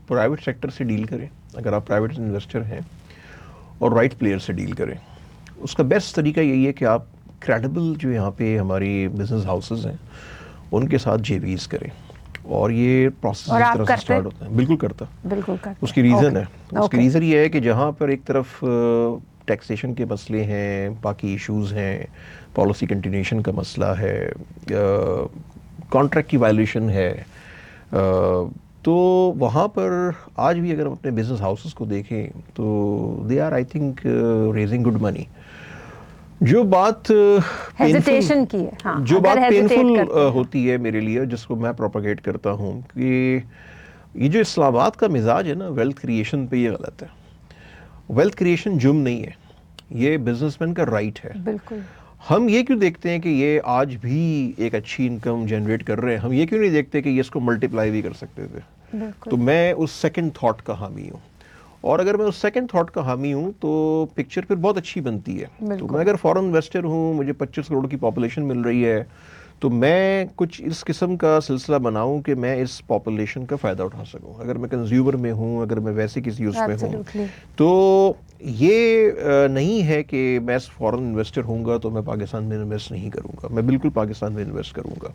پرائیویٹ سیکٹر سے ڈیل کریں, اگر آپ پرائیویٹ انویسٹر ہیں, اور رائٹ پلیئر سے ڈیل کریں. اس کا بیسٹ طریقہ یہی ہے کہ آپ کریڈیبل جو یہاں پہ ہماری بزنس ہاؤسز ہیں ان کے ساتھ جے ویز کریں, اور یہ پروسیس اس طرح سے سٹارٹ ہوتا ہے. بالکل کرتا. اس کی ریزن ہے, اس کی ریزن یہ ہے کہ جہاں پر ایک طرف ٹیکسیشن کے مسئلے ہیں, باقی ایشوز ہیں, پالیسی کنٹینیوشن کا مسئلہ ہے, کانٹریکٹ کی وائلیشن ہے, تو وہاں پر آج بھی اگر ہم اپنے بزنس ہاؤسز کو دیکھیں تو they are I think raising good money. جو بات ہیزیٹیشن کی ہے, جو بات پینفل ہوتی ہے میرے لیے, جس کو میں پروپیگیٹ کرتا ہوں, کہ یہ جو اسلام آباد کا مزاج ہے نا ویلتھ کریشن پہ, یہ غلط ہے. ویلتھ کریشن جرم نہیں ہے, یہ بزنس مین کا رائٹ ہے. بالکل. ہم یہ کیوں دیکھتے ہیں کہ یہ آج بھی ایک اچھی انکم جنریٹ کر رہے ہیں, ہم یہ کیوں نہیں دیکھتے کہ یہ اس کو ملٹیپلائی بھی کر سکتے تھے؟ تو میں اس سیکنڈ تھاٹ کا حامی ہوں, اور اگر میں اس سیکنڈ تھاٹ کا حامی ہوں تو پکچر پھر بہت اچھی بنتی ہے. تو میں اگر فورن انویسٹر ہوں, مجھے 25 کروڑ کی پاپولیشن مل رہی ہے, تو میں کچھ اس قسم کا سلسلہ بناؤں کہ میں اس پاپولیشن کا فائدہ اٹھا سکوں. اگر میں کنزیومر میں ہوں, اگر میں ویسے کسی اس میں ہوں, تو یہ نہیں ہے کہ میں فورن انویسٹر ہوں گا تو میں پاکستان میں انویسٹ نہیں کروں گا. میں بالکل پاکستان میں انویسٹ کروں گا,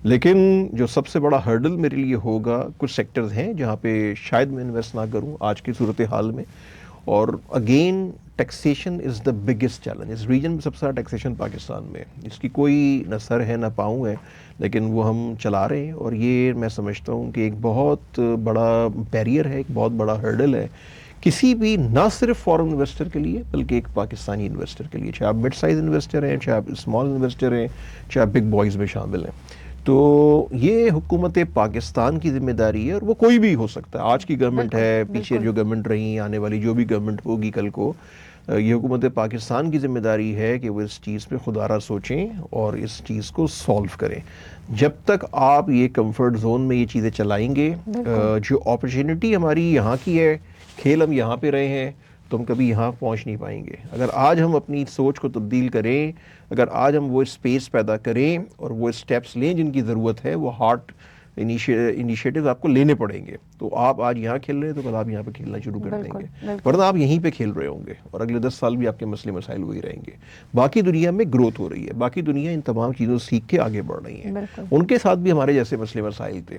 لیکن جو سب سے بڑا ہرڈل میرے لیے ہوگا, کچھ سیکٹرز ہیں جہاں پہ شاید میں انویسٹ نہ کروں آج کی صورتحال میں. اور again taxation is the biggest challenge. اس ریجن میں سب سے زیادہ ٹیکسیشن پاکستان میں, اس کی کوئی نہ سر ہے نہ پاؤں ہے, لیکن وہ ہم چلا رہے ہیں, اور یہ میں سمجھتا ہوں کہ ایک بہت بڑا بیریئر ہے, ایک بہت بڑا ہرڈل ہے کسی بھی, نہ صرف فورن انویسٹر کے لیے بلکہ ایک پاکستانی انویسٹر کے لیے, چاہے آپ مڈ سائز انویسٹر ہیں, چاہے آپ اسمال انویسٹر ہیں, چاہے آپ بگ بوائز میں شامل ہیں. تو یہ حکومت پاکستان کی ذمہ داری ہے، اور وہ کوئی بھی ہو سکتا ہے، آج کی گورنمنٹ ہے، پیچھے جو گورنمنٹ رہی، آنے والی جو بھی گورنمنٹ ہوگی کل کو، یہ حکومت پاکستان کی ذمہ داری ہے کہ وہ اس چیز پہ خود آرا سوچیں اور اس چیز کو سولو کریں. جب تک آپ یہ کمفرٹ زون میں یہ چیزیں چلائیں گے، جو اپرچونٹی ہماری یہاں کی ہے، کھیل ہم یہاں پہ رہے ہیں، تو ہم کبھی یہاں پہنچ نہیں پائیں گے. اگر آج ہم اپنی سوچ کو تبدیل کریں، اگر آج ہم وہ اسپیس پیدا کریں اور وہ اسٹیپس لیں جن کی ضرورت ہے، وہ ہارڈ انیشیٹو آپ کو لینے پڑیں گے، تو آپ آج یہاں کھیل رہے ہیں تو کل آپ یہاں پہ کھیلنا شروع کر دیں گے، ورنہ آپ یہیں پہ کھیل رہے ہوں گے اور اگلے 10 سال بھی آپ کے مسئلے مسائل وہی رہیں گے. باقی دنیا میں گروتھ ہو رہی ہے، باقی دنیا ان تمام چیزوں سے سیکھ کے آگے بڑھ رہی ہے. ان کے ساتھ بھی ہمارے جیسے مسئلے مسائل تھے.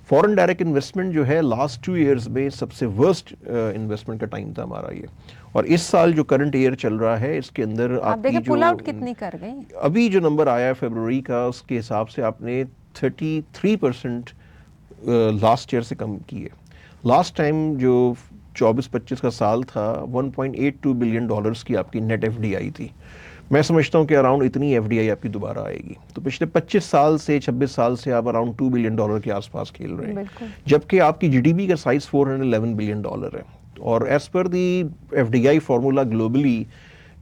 فورن ڈائریکٹ انویسٹمنٹ جو ہے لاسٹ 2 ایئرز میں سب سے ورسٹ انویسٹمنٹ کا ٹائم تھا ہمارا یہ. اور اس سال جو کرنٹ ایئر چل رہا ہے، اس کے اندر آپ کی جو کتنی کر گئی ابھی جو نمبر آیا ہے فیبروری کا، اس کے حساب سے آپ نے 33% لاسٹ ایئر سے کم کی ہے. لاسٹ ٹائم جو 24-25 کا سال تھا، $1.82 بلین کی آپ کی نیٹ ایف ڈی آئی تھی. میں سمجھتا ہوں کہ اراؤنڈ اتنی ایف ڈی آئی آپ کی دوبارہ آئے گی. تو پچھلے 25 سال سے 26 سال سے آپ اراؤنڈ $2 بلین کے آس پاس کھیل رہے ہیں، جبکہ آپ کی جی ڈی پی کا سائز $411 بلین ہے. اور as per the F D I formula globally,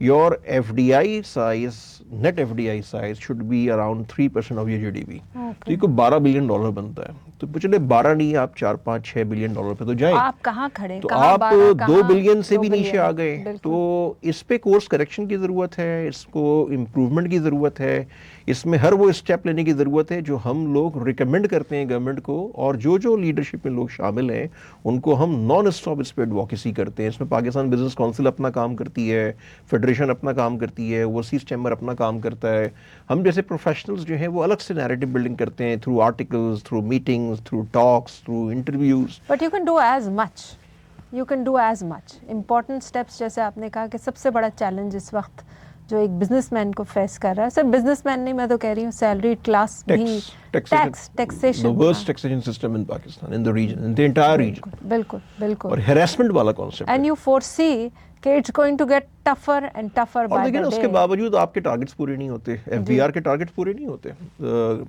your FDI size, net FDI size should be around 3% of your GDP. تو یہ کو $12 بلین بنتا ہے. تو پچھلے 12 نہیں، آپ 4-5-6 بلین ڈالر پہ تو جائیں. آپ کہاں کھڑے، تو آپ 2 بلین سے بھی نیچے آ گئے. تو اس پہ کورس کریکشن کی ضرورت ہے، اس کو امپروومنٹ کی ضرورت ہے، اس میں ہر وہ اسٹیپ لینے کی ضرورت ہے جو ہم لوگ ریکمینڈ کرتے ہیں گورنمنٹ کو، اور جو لیڈرشپ میں لوگ شامل ہیں ان کو ہم نان اسٹاپ اس پہ ایڈوکیسی کرتے ہیں. اس میں پاکستان بزنس کونسل اپنا کام کرتی ہے، فیڈریشن اپنا کام کرتی ہے، اوورسیز چیمبر اپنا کام کرتا ہے. ہم جیسے پروفیشنلز جو ہیں وہ الگ سے نیریٹو بلڈنگ کرتے ہیں، through articles, through meetings, through talks, through interviews. But you can do as much important steps. جیسے آپ نے کہا کہ سب سے بڑا چیلنج اس وقت جو ایک بزنس مین کو فیس کر رہا ہے، صرف بزنس مین نہیں، میں تو کہہ رہی ہوں سیلری کلاس بھی، taxation, the worst taxation system in Pakistan, in the region, in the entire region. بالکل. اور ہیراسمنٹ والا کانسیپٹ. اینڈ یو foresee کہ it's going to get tougher and tougher by the day. اس کے باوجود آپ کے ٹارگٹس پورے نہیں ہوتے، ایف بی آر کے ٹارگٹس پورے نہیں ہوتے،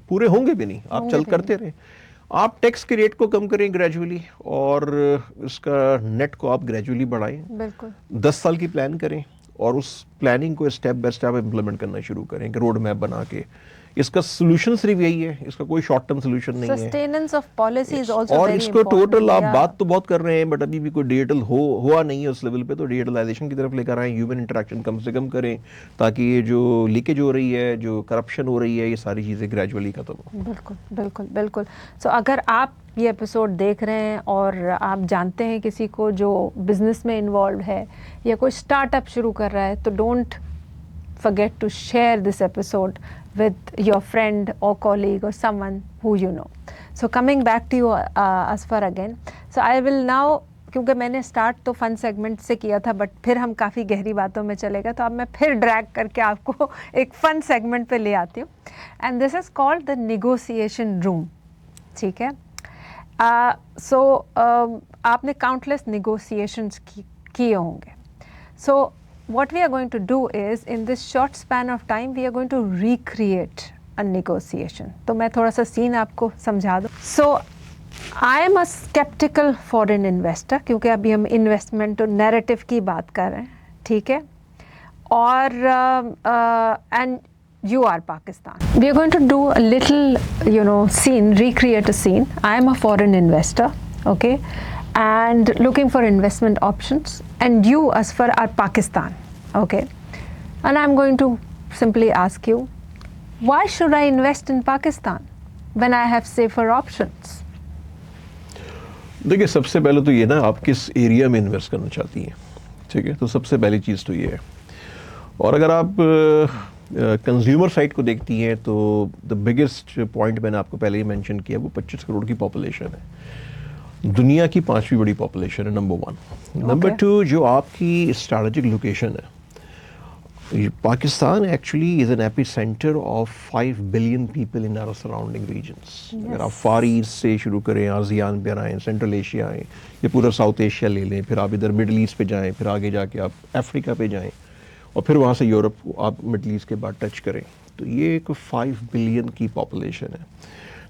پورے ہوں گے بھی نہیں. آپ چل کرتے رہیں، آپ ٹیکس کے ریٹ کو کم کریں گریجولی، اور اس کا نیٹ کو آپ گریجولی بڑھائیں. بالکل 10 سال کی پلان کریں اور اس پلاننگ کو اسٹیپ بائی اسٹیپ امپلیمنٹ کرنا شروع کریں کہ روڈ میپ بنا کے. اس کا سولوشن صرف یہی ہے، اس کا کوئی شارٹ ٹرم سولوشن نہیں ہے. Sustenance of policy is also اور ویری اس کو ٹوٹل آپ بات تو بہت کر رہے ہیں، بٹ ابھی بھی کوئی ڈیجیٹل ہوا نہیں ہے اس لیول پہ. تو ڈیجیٹلائزیشن کی طرف لے کر آئیں، ہیومن انٹریکشن کم سے کم کریں، تاکہ یہ جو لیکیج ہو رہی ہے، جو کرپشن ہو رہی ہے، یہ ساری چیزیں گریجولی ختم ہوں. بالکل. سو اگر آپ یہ ایپیسوڈ دیکھ رہے ہیں اور آپ جانتے ہیں کسی کو جو بزنس میں انوالوڈ ہے یا کوئی اسٹارٹ اپ شروع کر رہا ہے، تو don't forget to share this episode with your friend or colleague or someone who you know. So coming back to you Asfar again, so I will now, کیونکہ میں نے اسٹارٹ تو فن سیگمنٹ سے کیا تھا، بٹ پھر ہم کافی گہری باتوں میں چلے گئے، تو اب میں پھر ڈریگ کر کے آپ کو ایک فن سیگمنٹ پہ لے آتی ہوں. And this is called the negotiation room. ٹھیک ہے، سو آپ نے کاؤنٹلیس نیگوسیشنس کیے ہوں گے. سو what we are going to do is, in this short span of time, we are going to recreate a negotiation. تو میں تھوڑا سا سین آپ کو سمجھا دوں. So I am a skeptical foreign investor، کیونکہ ابھی ہم انویسٹمنٹ اور نیریٹو کی بات کر رہے ہیں. ٹھیک ہے، اور and you are Pakistan. We are going to do a little scene, recreate a scene. I am a foreign investor, okay, and looking for investment options, and you Asfar are Pakistan, okay, and I'm going to simply ask you, why should I invest in Pakistan when I have safer options? دیکھیے، سب سے پہلے تو یہ نا آپ کس area میں invest کرنا چاہتی ہیں. ٹھیک ہے، تو سب سے پہلی چیز تو یہ ہے. اور اگر آپ کنزیومر سائٹ کو دیکھتی ہیں تو دا بگیسٹ پوائنٹ میں نے آپ کو پہلے ہی مینشن کیا، وہ 25 کروڑ کی پاپولیشن ہے. دنیا کی 5ویں بڑی پاپولیشن ہے، نمبر 1. نمبر 2، جو آپ کی اسٹریٹجک لوکیشن ہے، Pakistan actually is an epicentre of 5 billion people in our surrounding regions. اگر آپ فار ایسٹ سے شروع کریں، آسیان پہ آئیں، سینٹرل ایشیا آئیں، یا پورا ساؤتھ ایشیا لے لیں، پھر آپ ادھر مڈل ایسٹ پہ جائیں، پھر آگے جا کے آپ افریقہ پہ جائیں، اور پھر وہاں سے یورپ آپ مڈل ایسٹ کے بعد ٹچ کریں، تو یہ ایک 5 بلین کی پاپولیشن ہے.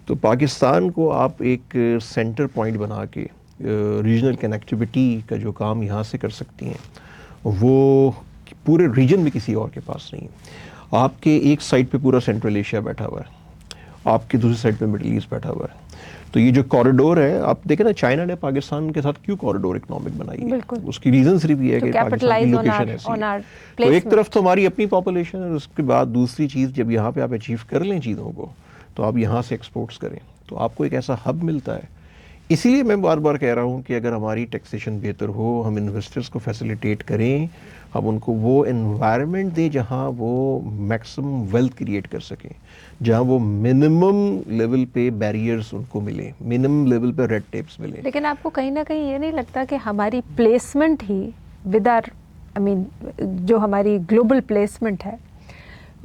تو پاکستان کو آپ ایک سینٹر پوائنٹ بنا کے ریجنل کنیکٹیوٹی کا جو کام یہاں سے کر سکتی ہیں وہ پورے ریجن میں کسی اور کے پاس نہیں ہے. آپ کے ایک سائڈ پہ پورا سینٹرل ایشیا بیٹھا ہوا ہے, آپ کے دوسری سائڈ پہ مڈل ایسٹ بیٹھا ہوا ہے. تو یہ جو کوریڈور ہے, آپ دیکھیں نا چائنا نے پاکستان کے ساتھ کیوں کوریڈور اکنامک بنائی ہے, اس کی ریزن صرف یہ ہے کہ پاکستان کی لوکیشن ایسی ہے. تو ایک طرف تو ہماری اپنی پاپولیشن ہے, اس کے بعد دوسری چیز جب یہاں پہ آپ اچیو کر لیں چیزوں کو تو آپ یہاں سے ایکسپورٹس کریں تو آپ کو ایک ایسا ہب ملتا ہے. اسی لیے میں بار بار کہہ رہا ہوں کہ اگر ہماری ٹیکسیشن بہتر ہو, ہم انویسٹرز کو فیسیلیٹیٹ کریں, ہم ان کو وہ انوائرمنٹ دیں جہاں وہ میکسیمم ویلتھ کریٹ کر سکیں, جہاں وہ منیمم لیول پہ بیریئرز ان کو ملیں, منیمم لیول پہ ریڈ ٹیپس ملیں. لیکن آپ کو کہیں نہ کہیں یہ نہیں لگتا کہ ہماری پلیسمنٹ ہی ود آر آئی مین جو ہماری گلوبل پلیسمنٹ ہے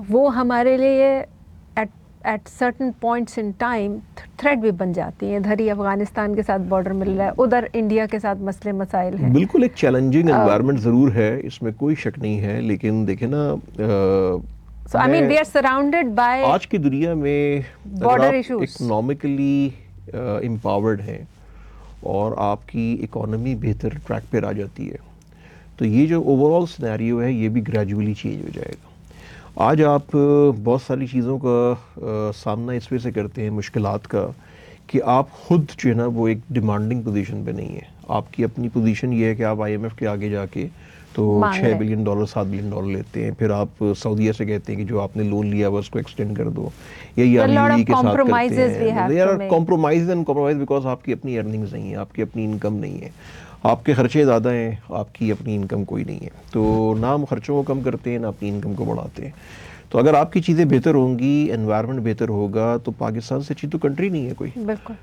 وہ ہمارے لیے at certain points in time threat بھی بن جاتی ہیں؟ ادھر ہی افغانستان کے ساتھ بارڈر مل رہا ہے, ادھر انڈیا کے ساتھ مسئلے مسائل ہیں. بالکل ایک چیلنجنگ انوائرمنٹ ضرور ہے, اس میں کوئی شک نہیں ہے, لیکن دیکھیں نا So, I mean, we are surrounded by آج کی دنیا میں border issues. اکنامکلی امپاورڈ ہیں اور آپ کی اکانومی بہتر ٹریک پہ آ جاتی ہے تو یہ جو اوور آل سینیریو ہے یہ بھی گریجولی چینج ہو جائے گا. آج آپ بہت ساری چیزوں کا سامنا اس وجہ سے کرتے ہیں, مشکلات کا, کہ آپ خود جو ہے نا وہ ایک ڈیمانڈنگ پوزیشن پہ نہیں ہے. آپ کی اپنی پوزیشن یہ ہے کہ آپ IMF کے آگے جا کے تو $6 بلین $7 بلین لیتے ہیں, پھر آپ سعودیہ سے کہتے ہیں کہ جو آپ نے لون لیا ہوا اس کو ایکسٹینڈ کر دو, یا UAE کے ساتھ کرتے ہیں. There are compromises and compromises because آپ کی اپنی ارننگز نہیں ہیں, آپ کی اپنی انکم نہیں ہے, آپ کے خرچے زیادہ ہیں, آپ کی اپنی انکم کوئی نہیں ہے. تو نہ ہم خرچوں کو کم کرتے ہیں نہ اپنی انکم کو بڑھاتے ہیں. تو اگر آپ کی چیزیں بہتر ہوں گی, انوائرمنٹ بہتر ہوگا, تو پاکستان سے اچھی تو کنٹری نہیں ہے کوئی. بالکل.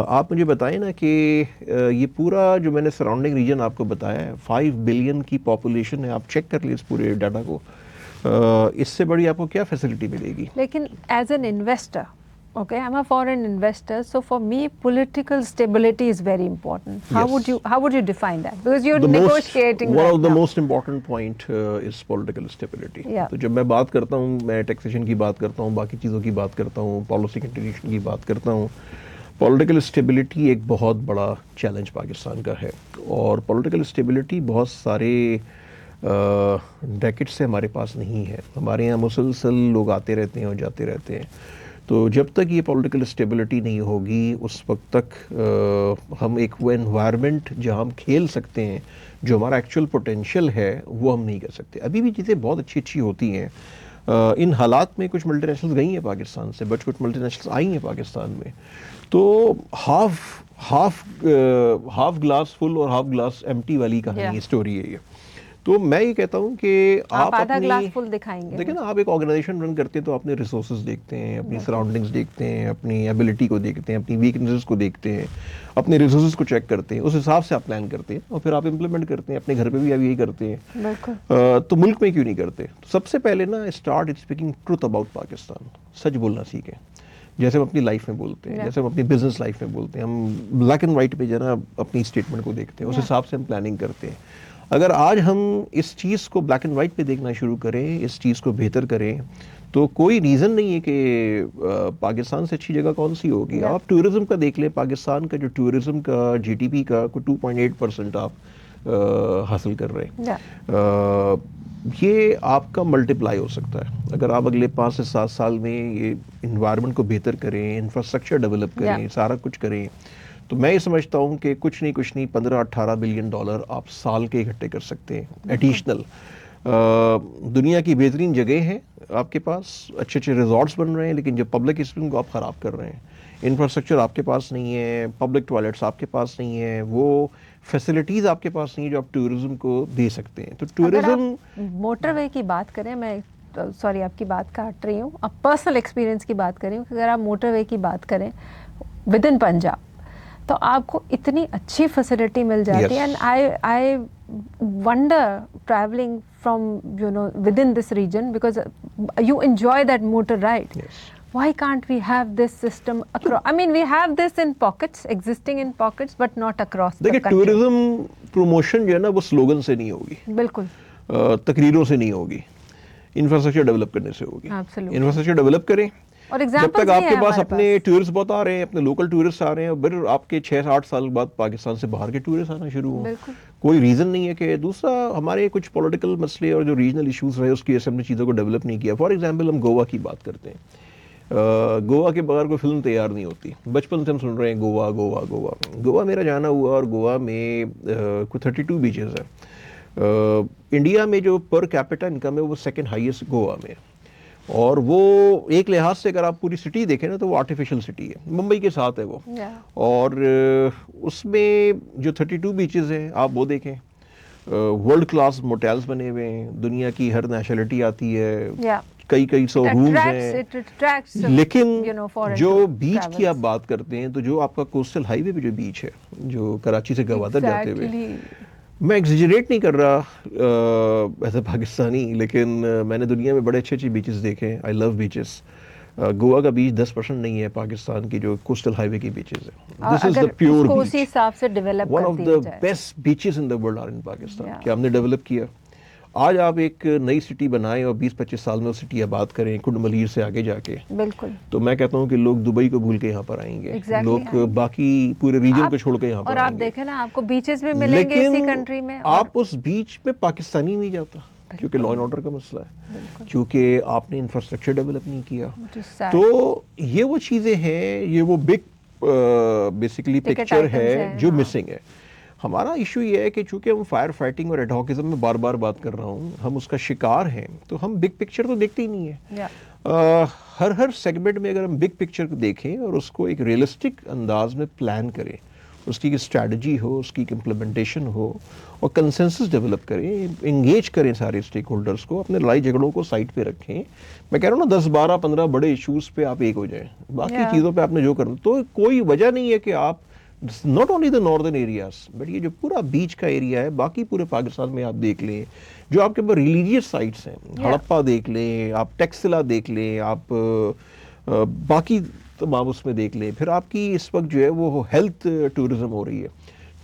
آپ مجھے بتائیں نا کہ یہ پورا جو میں نے سراؤنڈنگ ریجن آپ کو بتایا ہے 5 بلین کی پاپولیشن ہے, آپ چیک کر لیے اس پورے ڈاٹا کو, اس سے بڑی آپ کو کیا فیسلٹی ملے گی. لیکن as an investor, okay, I'm a foreign investor, so for me political stability is very important. How would you define that? Because you're negotiating one right of the now. most important point is political stability. Yeah. تو جب میں بات کرتا ہوں, میں taxation کی بات کرتا ہوں, باقی چیزوں کی بات کرتا ہوں, پالیسی کنٹینیوشن کی بات کرتا ہوں, پولیٹیکل اسٹیبلٹی ایک بہت بڑا چیلنج پاکستان کا ہے. اور پولیٹیکل اسٹیبلٹی بہت سارے ڈیکڈ سے ہمارے پاس نہیں ہے. ہمارے یہاں مسلسل لوگ آتے رہتے ہیں اور جاتے رہتے ہیں. تو جب تک یہ پولیٹیکل اسٹیبلٹی نہیں ہوگی اس وقت تک ہم ایک وہ انوائرمنٹ جہاں ہم کھیل سکتے ہیں, جو ہمارا ایکچوئل پوٹینشیل ہے, وہ ہم نہیں کر سکتے. ابھی بھی چیزیں بہت اچھی اچھی ہوتی ہیں. ان حالات میں کچھ ملٹی نیشنلز گئی ہیں پاکستان سے, بٹ کچھ ملٹی نیشنلز آئی ہیں پاکستان میں. تو ہاف گلاس فل اور ہاف گلاس ایمٹی والی کہانی اسٹوری ہے یہ. تو میں یہ کہتا ہوں کہ آپ آدھا گلاس فل دکھائیں گے. دیکھیں نا, آپ ایک آرگنائزیشن رن کرتے ہیں تو اپنے ریسورسز دیکھتے ہیں, اپنی سراؤنڈنگز دیکھتے ہیں, اپنی ایبلٹی کو دیکھتے ہیں, اپنی ویکنیسز کو دیکھتے ہیں, اپنے ریسورسز کو چیک کرتے ہیں, اس حساب سے آپ پلان کرتے ہیں اور پھر آپ امپلیمنٹ کرتے ہیں. اپنے گھر پہ بھی آپ یہی کرتے ہیں, تو ملک میں کیوں نہیں کرتے؟ سب سے پہلے نا start speaking truth about Pakistan. سچ بولنا سیکھیں, جیسے ہم اپنی لائف میں بولتے ہیں, جیسے ہم اپنی بزنس لائف میں بولتے ہیں. ہم بلیک اینڈ وائٹ پہ جو ہے نا اپنی اسٹیٹمنٹ کو دیکھتے ہیں, اس حساب سے ہم پلاننگ کرتے ہیں. اگر آج ہم اس چیز کو بلیک اینڈ وائٹ پہ دیکھنا شروع کریں, اس چیز کو بہتر کریں, تو کوئی ریزن نہیں ہے کہ پاکستان سے اچھی جگہ کون سی ہوگی. آپ ٹورزم کا دیکھ لیں, پاکستان کا جو ٹورزم کا GDP کا کوئی 2.8% آپ حاصل کر رہے ہیں. یہ آپ کا ملٹیپلائی ہو سکتا ہے اگر آپ اگلے 5 سے 7 سال میں یہ انوائرمنٹ کو بہتر کریں, انفراسٹرکچر ڈیولپ کریں, سارا کچھ کریں. تو میں یہ سمجھتا ہوں کہ کچھ نہیں $15-18 بلین آپ سال کے اکٹھے کر سکتے ہیں ایڈیشنل. دنیا کی بہترین جگہ ہیں آپ کے پاس, اچھے اچھے ریزورٹس بن رہے ہیں, لیکن جو پبلک اسپیس کو آپ خراب کر رہے ہیں. انفراسٹرکچر آپ کے پاس نہیں ہے, پبلک ٹوائلٹس آپ کے پاس نہیں ہے, وہ فیسلٹیز آپ کے پاس نہیں ہے جو آپ ٹورزم کو دے سکتے ہیں. تو ٹورزم, موٹر وے کی بات کریں, میں سوری آپ کی بات کاٹ رہی ہوں, اب پرسنل ایکسپیرینس کی بات کریں, اگر آپ موٹر وے کی بات کریں ود ان پنجاب تو آپ کو اتنی اچھی فیسلٹی مل جاتی ہے. And I wonder travelling from with in this region because you enjoy that motor ride. Why can't we have this system across? I mean, we have this in pockets, existing in pockets, but not across the country. دیکھیں tourism promotion جو ہے نا وہ slogan سے نہیں ہوگی, بالکل تقریروں سے نہیں ہوگی. انفراسٹرکچر ڈیولپ کرنے سے ہوگی. Absolutely. انفراسٹرکچر ڈیولپ کریں, اور جب تک آپ کے پاس اپنے ٹورسٹ بہت آ رہے ہیں, اپنے لوکل ٹورسٹ آ رہے ہیں, پھر آپ کے 6-8 سال بعد پاکستان سے باہر کے ٹورسٹ آنا شروع ہوں, کوئی ریزن نہیں ہے کہ. دوسرا, ہمارے کچھ پولیٹیکل مسئلے اور جو ریجنل ایشوز رہے اس کی وجہ سے ہم نے چیزوں کو ڈیولپ نہیں کیا. فار ایگزامپل ہم گوا کی بات کرتے ہیں, گوا کے بغیر کوئی فلم تیار نہیں ہوتی. بچپن سے ہم سن رہے ہیں گوا گوا گوا. گوا میرا جانا ہوا, اور گوا میں کوئی 32 بیچز ہیں. انڈیا میں جو پر کیپٹا انکم ہے وہ سیکنڈ ہائیسٹ گوا میں, اور وہ ایک لحاظ سے اگر آپ پوری سٹی دیکھیں نا تو وہ آرٹیفیشل سٹی ہے, ممبئی کے ساتھ ہے وہ. اور اس میں جو 32 بیچز ہیں آپ وہ دیکھیں, ورلڈ کلاس موٹیلز بنے ہوئے ہیں, دنیا کی ہر نیشنلٹی آتی ہے, کئی سو رومز ہیں. لیکن جو بیچ کی آپ بات کرتے ہیں تو جو آپ کا کوسٹل ہائی وے پہ جو بیچ ہے جو کراچی سے گوادر جاتے ہوئے, میں ایگزیجریٹ نہیں کر رہا ایز اے پاکستانی, لیکن میں نے دنیا میں بڑے اچھے بیچز دیکھے ہیں. آئی لو بیچز. گوا کا بیچ 10% نہیں ہے پاکستان کی جو کوسٹل ہائی وے کی بیچز ہیں. This is the pure beach. One of the best beaches in the world are in Pakistan, کہ ہم نے ڈیولپ کیا. آج آپ ایک نئی سٹی بنائیں اور 20-25 سال میں وہ سٹی آباد کریں کنڈ ملیر سے آگے جا کے, بالکل, تو میں کہتا ہوں کہ لوگ دبئی کو بھول کے یہاں پر آئیں گے, لوگ باقی پورے ریجن کو چھوڑ کے یہاں پر آئیں گے. اور آپ دیکھیں نا, آپ کو بیچز بھی ملیں گے اسی کنٹری میں, آپ اس بیچ میں پاکستانی نہیں جاتا کیونکہ لا اینڈ آرڈر کا مسئلہ ہے, کیونکہ آپ نے انفراسٹرکچر ڈیولپ نہیں کیا. تو یہ وہ چیزیں ہیں, یہ وہ بگ بیسیکلی پکچر ہے جو مسنگ ہے. ہمارا ایشو یہ ہے کہ چونکہ ہم فائر فائٹنگ اور ایڈہاکزم میں بار بار بات کر رہا ہوں, ہم اس کا شکار ہیں, تو ہم بگ پکچر تو دیکھتے ہی نہیں ہیں. ہر سیگمنٹ میں اگر ہم بگ پکچر کو دیکھیں اور اس کو ایک ریئلسٹک انداز میں پلان کریں, اس کی اسٹریٹجی ہو, اس کی امپلیمنٹیشن ہو, اور کنسنسس ڈیولپ کریں, انگیج کریں سارے اسٹیک ہولڈرس کو, اپنے لڑائی جھگڑوں کو سائڈ پہ رکھیں. میں کہہ رہا ہوں نا 10-12-15 بڑے ایشوز پہ آپ ایک ہو جائیں, باقی چیزوں پہ آپ نے جو کرنا, تو کوئی وجہ نہیں ہے کہ آپ not only the northern areas but یہ جو پورا بیچ کا ایریا ہے, باقی پورے پاکستان میں آپ دیکھ لیں, جو آپ کے پاس ریلیجیس سائٹس ہیں, ہڑپا دیکھ لیں آپ, ٹیکسلا دیکھ لیں آپ, باقی تمام اس میں دیکھ لیں. پھر آپ کی اس وقت جو ہے وہ ہیلتھ ٹورزم ہو رہی ہے,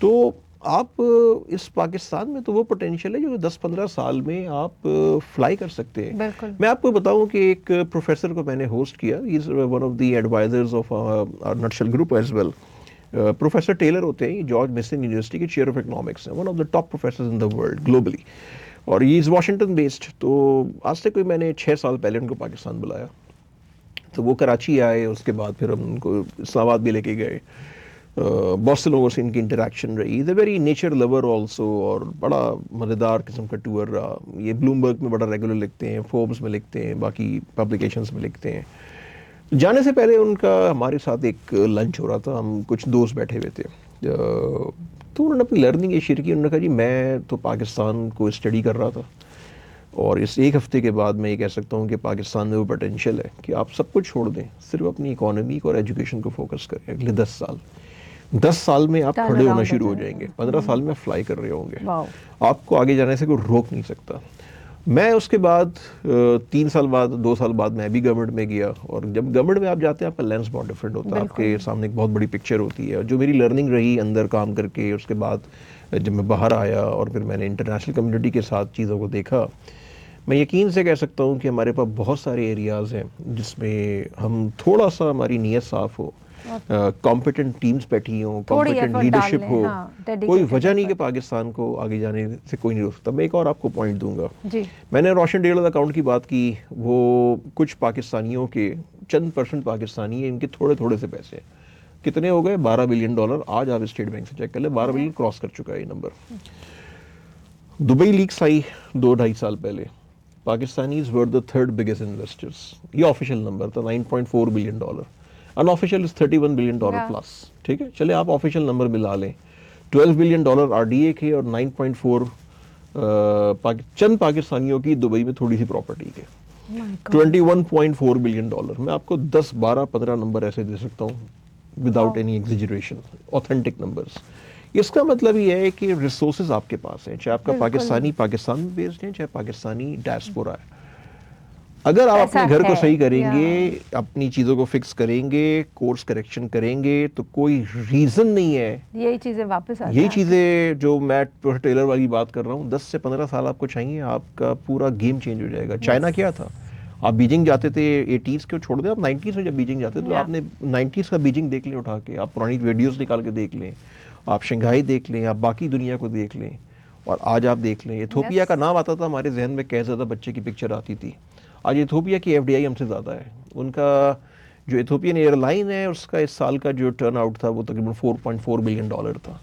تو آپ اس پاکستان میں تو وہ پوٹینشیل ہے جو 10-15 سال میں آپ فلائی کر سکتے ہیں. میں آپ کو بتاؤں کہ ایک پروفیسر کو میں نے ہوسٹ کیا, he is one of the advisors of Nutshell group as well. Professor Taylor ہوتے ہیں, جارج میسن یونیورسٹی کے چیئر آف اکنامکس ہیں, one of the top professors in the world globally, اور یہ از واشنگٹن بیسڈ. تو آج سے کوئی میں نے 6 سال پہلے ان کو پاکستان بلایا, تو وہ کراچی آئے, اس کے بعد پھر ہم ان کو اسلام آباد بھی لے کے گئے. بہت سے لوگوں سے ان کی انٹریکشن رہی. Is a very nature lover also, اور بڑا مزیدار قسم کا ٹور رہا. یہ بلومبرگ میں بڑا ریگولر لکھتے ہیں, فوربس میں لکھتے ہیں, باقی پبلیکیشنز میں لکھتے ہیں. جانے سے پہلے ان کا ہمارے ساتھ ایک لنچ ہو رہا تھا, ہم کچھ دوست بیٹھے ہوئے تھے, تو انہوں نے اپنی لرننگ یہ شیئر کی. انہوں نے کہا جی میں تو پاکستان کو اسٹڈی کر رہا تھا, اور اس 1 ہفتے کے بعد میں یہ کہہ سکتا ہوں کہ پاکستان میں وہ پوٹینشیل ہے کہ آپ سب کچھ چھوڑ دیں, صرف اپنی اکانومی کو اور ایجوکیشن کو فوکس کریں. اگلے 10 سال میں آپ کھڑے ہونا شروع ہو جائیں گے, 15 سال میں فلائی کر رہے ہوں گے, آپ کو آگے جانے سے کوئی روک نہیں سکتا. میں اس کے بعد 3 سال بعد 2 سال بعد میں بھی گورنمنٹ میں گیا, اور جب گورنمنٹ میں آپ جاتے ہیں آپ کا لینس بہت ڈفرینٹ ہوتا ہے, آپ کے سامنے ایک بہت بڑی پکچر ہوتی ہے. جو میری لرننگ رہی اندر کام کر کے, اس کے بعد جب میں باہر آیا اور پھر میں نے انٹرنیشنل کمیونٹی کے ساتھ چیزوں کو دیکھا, میں یقین سے کہہ سکتا ہوں کہ ہمارے پاس بہت سارے ایریاز ہیں جس میں ہم تھوڑا سا ہماری نیت صاف ہو, کمپیٹنٹ ٹیمز بیٹھی ہوں, کمپیٹنٹ لیڈرشپ ہو, کوئی وجہ نہیں کہ پاکستان کو آگے جانے سے کوئی نہیں روک سکتا. میں ایک اور آپ کو پوائنٹ دوں گا. میں نے روشن ڈیلر اکاؤنٹ کی بات کی, وہ کچھ پاکستانیوں کے چند % پاکستانی ہیں, ان کے تھوڑے سے پیسے کتنے ہو گئے, $12 بلین. آج آپ اسٹیٹ بینک سے چیک کر لیں, 12 بلین کراس کر چکا ہے یہ نمبر. دبئی لیکس آئی 2-2.5 سال پہلے, پاکستانیز ور دا 3rd بگیسٹ انویسٹرز. یہ آفیشیل نمبر تھا, $9.4 بلین. ان آفیشیل از $31 بلین پلس. ٹھیک ہے, چلے آپ آفیشیل نمبر ملا لیں. $12 بلین RDA کے اور 9.4 چند پاکستانیوں کی دبئی میں تھوڑی سی پراپرٹی کے, $21.4 بلین. میں آپ کو 10, 12, 15 نمبر ایسے دے سکتا ہوں without any exaggeration, authentic numbers. اس کا مطلب یہ ہے کہ ریسورسز آپ کے پاس ہیں, چاہے آپ کا پاکستانی پاکستان میں بیسڈ ہیں, چاہے پاکستانی ڈائسپورا ہے. اگر آپ اپنے گھر کو ہے، صحیح کریں گے، اپنی چیزوں کو فکس کریں گے، کورس کریکشن کریں گے، تو کوئی ریزن نہیں ہے یہی چیزیں واپس آ یہی جائیں. چیزیں جو میں ٹیلر والی بات کر رہا ہوں، 10 سے 15 سال آپ کو چاہیے، آپ کا پورا گیم چینج ہو جائے گا. چائنا کیا تھا؟ آپ بیجنگ جاتے تھے 80s کو چھوڑ دیں، آپ 90s میں جب بیجنگ جاتے تو آپ نے 90s کا بیجنگ دیکھ لیں اٹھا کے، آپ پرانی ویڈیوز نکال کے دیکھ لیں، آپ شنگھائی دیکھ لیں، آپ باقی دنیا کو دیکھ لیں، اور آج آپ دیکھ لیں ایتھوپیا کا نام آتا تھا ہمارے ذہن میں، کیسے زیادہ بچے کی پکچر آتی تھی. آج ایتھوپیا کی FDI ہم سے زیادہ ہے. ان کا جو ایتھوپین ایئر لائن ہے، اس کا اس سال کا جو ٹرن آؤٹ تھا وہ تقریباً $4.4 بلین تھا.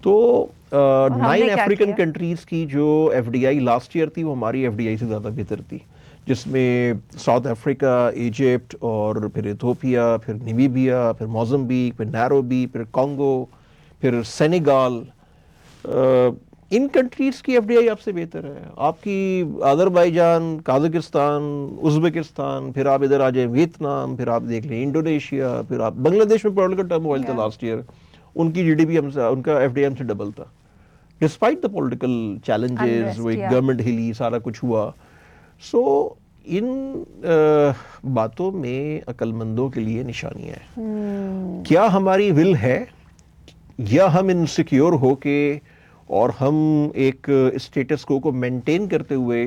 تو 9 افریقن کنٹریز کی جو FDI لاسٹ ایئر تھی وہ ہماری FDI سے زیادہ بہتر تھی، جس میں ساؤتھ افریقہ، ایجپٹ، اور پھر ایتھوپیا، پھر نیمیبیا، پھر موزمبیک، پھر نیروبی، پھر کانگو، پھر سینیگال. ان کنٹریز کی FDI آپ سے بہتر ہے. آپ کی آذربائیجان، قازقستان، ازبکستان، پھر آپ ادھر آ جائیں ویتنام، پھر آپ دیکھ لیں انڈونیشیا، پھر آپ بنگلہ دیش میں پولیٹیکل ٹرموائل تھا لاسٹ ایئر، ان کی GDP ہم سے، ان کا FDI ہم سے ڈبل تھا ڈسپائٹ دا پولیٹیکل چیلنجز. وہ ایک گورنمنٹ ہلی، سارا کچھ ہوا. سو ان باتوں میں عقل مندوں کے لیے نشانیاں ہیں. کیا ہماری ول ہے، یا ہم انسیکیور ہو کے اور ہم ایک اسٹیٹس کو مینٹین کرتے ہوئے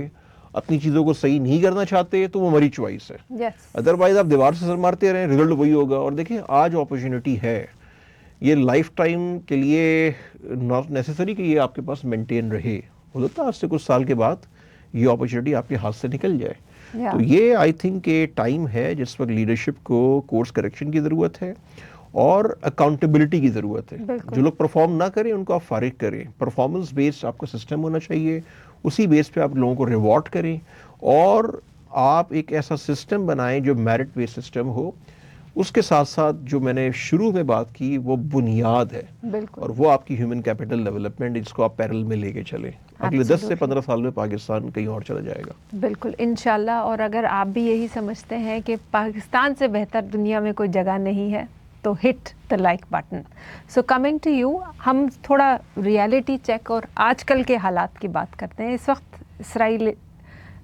اپنی چیزوں کو صحیح نہیں کرنا چاہتے، تو وہ ہماری چوائس ہے. ادروائز آپ دیوار سے سر مارتے رہیں، رزلٹ وہی ہوگا. اور دیکھیں آج اپرچونٹی ہے، یہ لائف ٹائم کے لیے ناٹ نیسیسری کہ یہ آپ کے پاس مینٹین رہے. ہو سکتا ہے آج سے کچھ سال کے بعد یہ اپرچونٹی آپ کے ہاتھ سے نکل جائے. تو یہ آئی تھنک کہ ٹائم ہے جس وقت لیڈرشپ کو کورس کریکشن کی ضرورت ہے اور اکاؤنٹیبلٹی کی ضرورت ہے. جو لوگ پرفارم نہ کریں ان کو آپ فارغ کریں. پرفارمنس بیسڈ آپ کا سسٹم ہونا چاہیے، اسی بیس پہ آپ لوگوں کو ریوارڈ کریں، اور آپ ایک ایسا سسٹم بنائیں جو میرٹ بیس سسٹم ہو. اس کے ساتھ ساتھ جو میں نے شروع میں بات کی وہ بنیاد ہے، اور وہ آپ کی ہیومن کیپٹل ڈیولپمنٹ، جس کو آپ پیرل میں لے کے چلیں. اگلے 10 سے 15 سال میں پاکستان کہیں اور چلا جائے گا. بالکل انشاءاللہ. اور اگر آپ بھی یہی سمجھتے ہیں کہ پاکستان سے بہتر دنیا میں کوئی جگہ نہیں ہے تو hit the like button. So coming to you, ہم تھوڑا ریالٹی چیک اور آج کل کے حالات کی بات کرتے ہیں. اس وقت اسرائیل